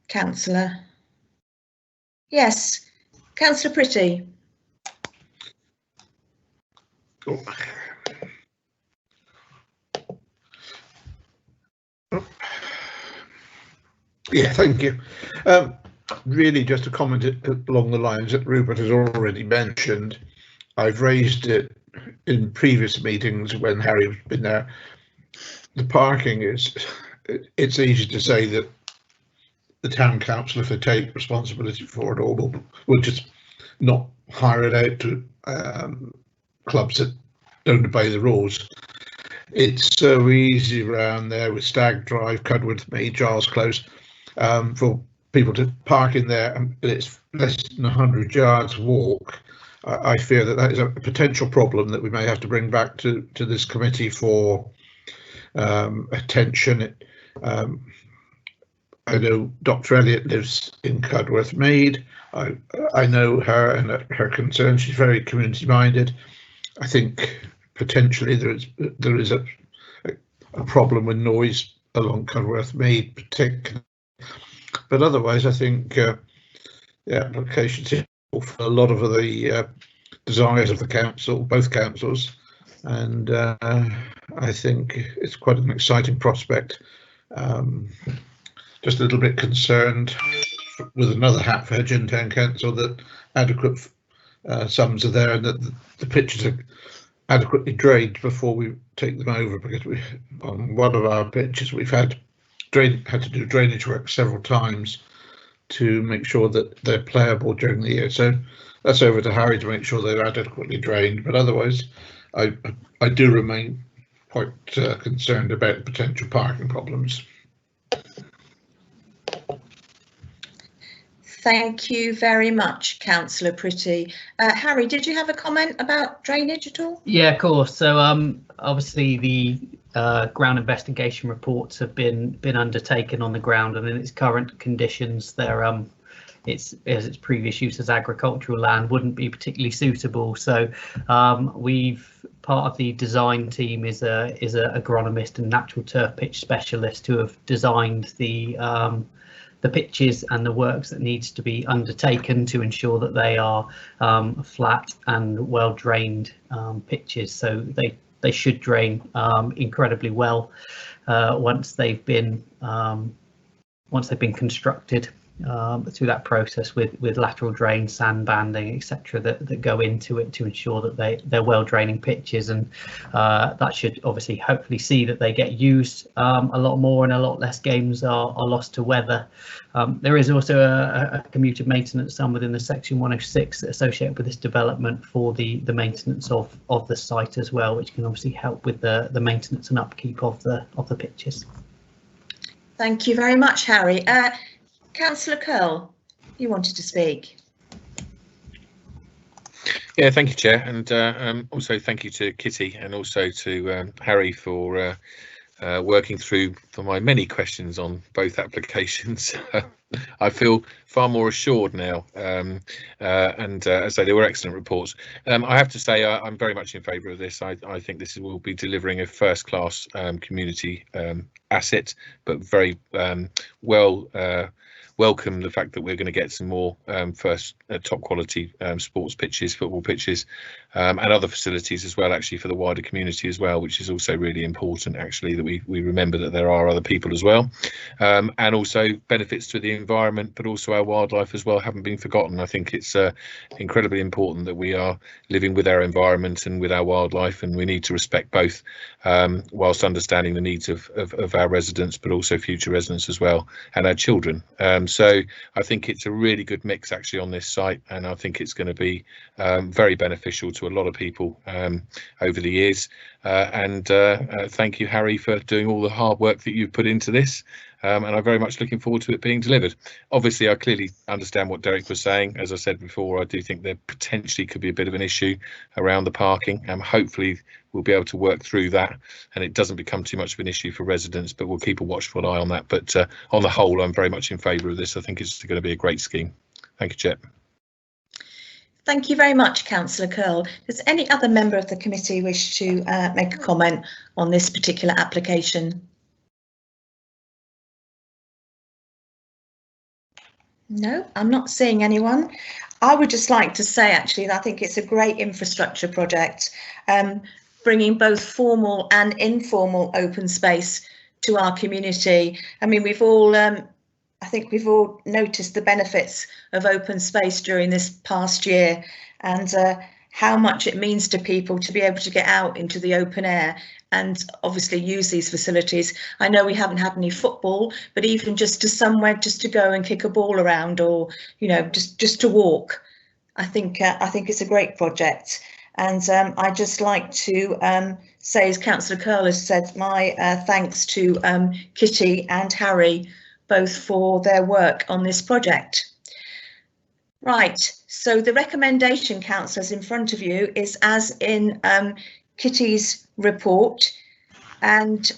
councillor? Yes, Councillor Pretty. Oh. Yeah, thank you. Really just a comment along the lines that Rupert has already mentioned. I've raised it in previous meetings when Harry's been there. The parking it's easy to say that the town council, if they take responsibility for it all, will just not hire it out to clubs that don't obey the rules. It's so easy around there with Stag Drive, Cudworth Mead, Giles Close, for people to park in there, and it's less than 100 yards walk. I fear that is a potential problem that we may have to bring back to this committee for attention. I know Dr. Elliott lives in Cudworth Mead. I know her and her concerns. She's very community minded. I think potentially there is a problem with noise along Cudworth Mead particularly, but otherwise I think the applications for a lot of the desires of the council, both councils, and I think it's quite an exciting prospect. Just a little bit concerned with another hat for Hedge and Town Council that adequate sums are there and that the pitches are adequately drained before we take them over, because on one of our pitches we've had to do drainage work several times to make sure that they're playable during the year. So that's over to Harry to make sure they're adequately drained, but otherwise I do remain quite concerned about potential parking problems. Thank you very much, Councillor Pretty. Harry, did you have a comment about drainage at all? Yeah, of course. So obviously the ground investigation reports have been undertaken on the ground, and in its current conditions, its previous use as agricultural land wouldn't be particularly suitable. So part of the design team is a agronomist and natural turf pitch specialist who have designed the pitches and the works that needs to be undertaken to ensure that they are flat and well drained pitches. So they should drain incredibly well once they've been constructed through that process with lateral drain, sand banding, etc. that go into it to ensure that they're well draining pitches, and that should obviously hopefully see that they get used a lot more and a lot less games are lost to weather. There is also a commuter maintenance sum within the section 106 associated with this development for the maintenance of the site as well, which can obviously help with the maintenance and upkeep of the pitches. Thank you very much, Harry. Councillor Curl. you wanted to speak. Yeah, thank you, Chair, and also thank you to Kitty and also to Harry for working through for my many questions on both applications. I feel far more assured now, and as I say, they were excellent reports. I have to say I'm very much in favour of this. I think this will be delivering a first-class community asset, but very welcome the fact that we're going to get some more top quality sports pitches, football pitches, and other facilities as well, actually, for the wider community as well, which is also really important, actually, that we remember that there are other people as well, and also benefits to the environment, but also our wildlife as well haven't been forgotten. I think it's incredibly important that we are living with our environment and with our wildlife, and we need to respect both, whilst understanding the needs of our residents, but also future residents as well, and our children. So I think it's a really good mix actually on this site, and I think it's going to be very beneficial to a lot of people over the years. Thank you, Harry, for doing all the hard work that you've put into this, and I'm very much looking forward to it being delivered. Obviously, I clearly understand what Derek was saying. As I said before, I do think there potentially could be a bit of an issue around the parking, and hopefully we'll be able to work through that and it doesn't become too much of an issue for residents, but we'll keep a watchful eye on that. But on the whole, I'm very much in favour of this. I think it's going to be a great scheme. Thank you, Chair. Thank you very much, Councillor Curl. Does any other member of the committee wish to make a comment on this particular application? No, I'm not seeing anyone. I would just like to say actually that I think it's a great infrastructure project, bringing both formal and informal open space to our community. I mean, we've all, I think we've all noticed the benefits of open space during this past year, and how much it means to people to be able to get out into the open air and obviously use these facilities. I know we haven't had any football, but even just to somewhere just to go and kick a ball around, or just to walk, I think it's a great project. And I'd just like to say, as Councillor Curl has said, my thanks to Kitty and Harry, both for their work on this project. Right, so the recommendation, councillors, in front of you is as in Kitty's report, and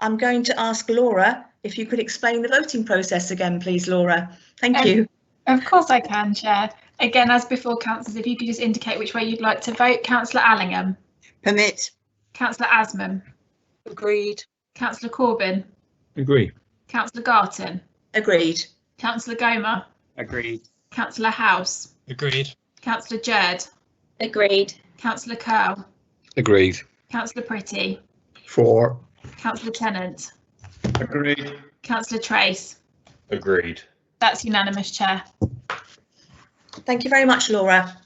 I'm going to ask Laura if you could explain the voting process again, please, Laura. Thank you. Of course I can, Chair. Again, as before, councillors, if you could just indicate which way you'd like to vote. Councillor Allingham. Permit. Councillor Asman. Agreed. Councillor Corbyn. Agree. Councillor Garton. Agreed. Councillor Gomer. Agreed. Councillor House. Agreed. Councillor Jerd. Agreed. Councillor Curl. Agreed. Councillor Pretty. For. Councillor Tennant. Agreed. Councillor Trace. Agreed. That's unanimous, Chair. Thank you very much, Laura.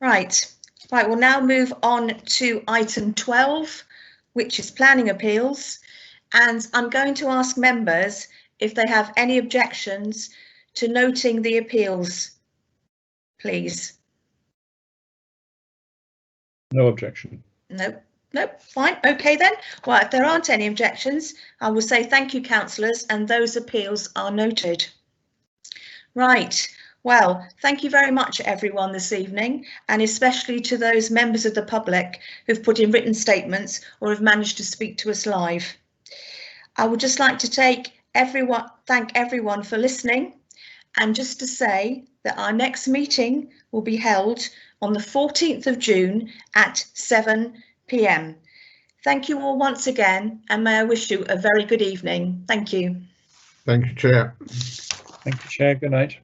Right, we'll now move on to item 12, which is planning appeals. And I'm going to ask members if they have any objections to noting the appeals, please. No objection. Nope, fine, okay then. Well, if there aren't any objections, I will say thank you, councillors, and those appeals are noted. Right. Well, thank you very much, everyone, this evening, and especially to those members of the public who've put in written statements or have managed to speak to us live. I would just like to thank everyone for listening, and just to say that our next meeting will be held on the 14th of June at 7 p.m. Thank you all once again, and may I wish you a very good evening. Thank you. Thank you, Chair. Thank you, Chair. Good night.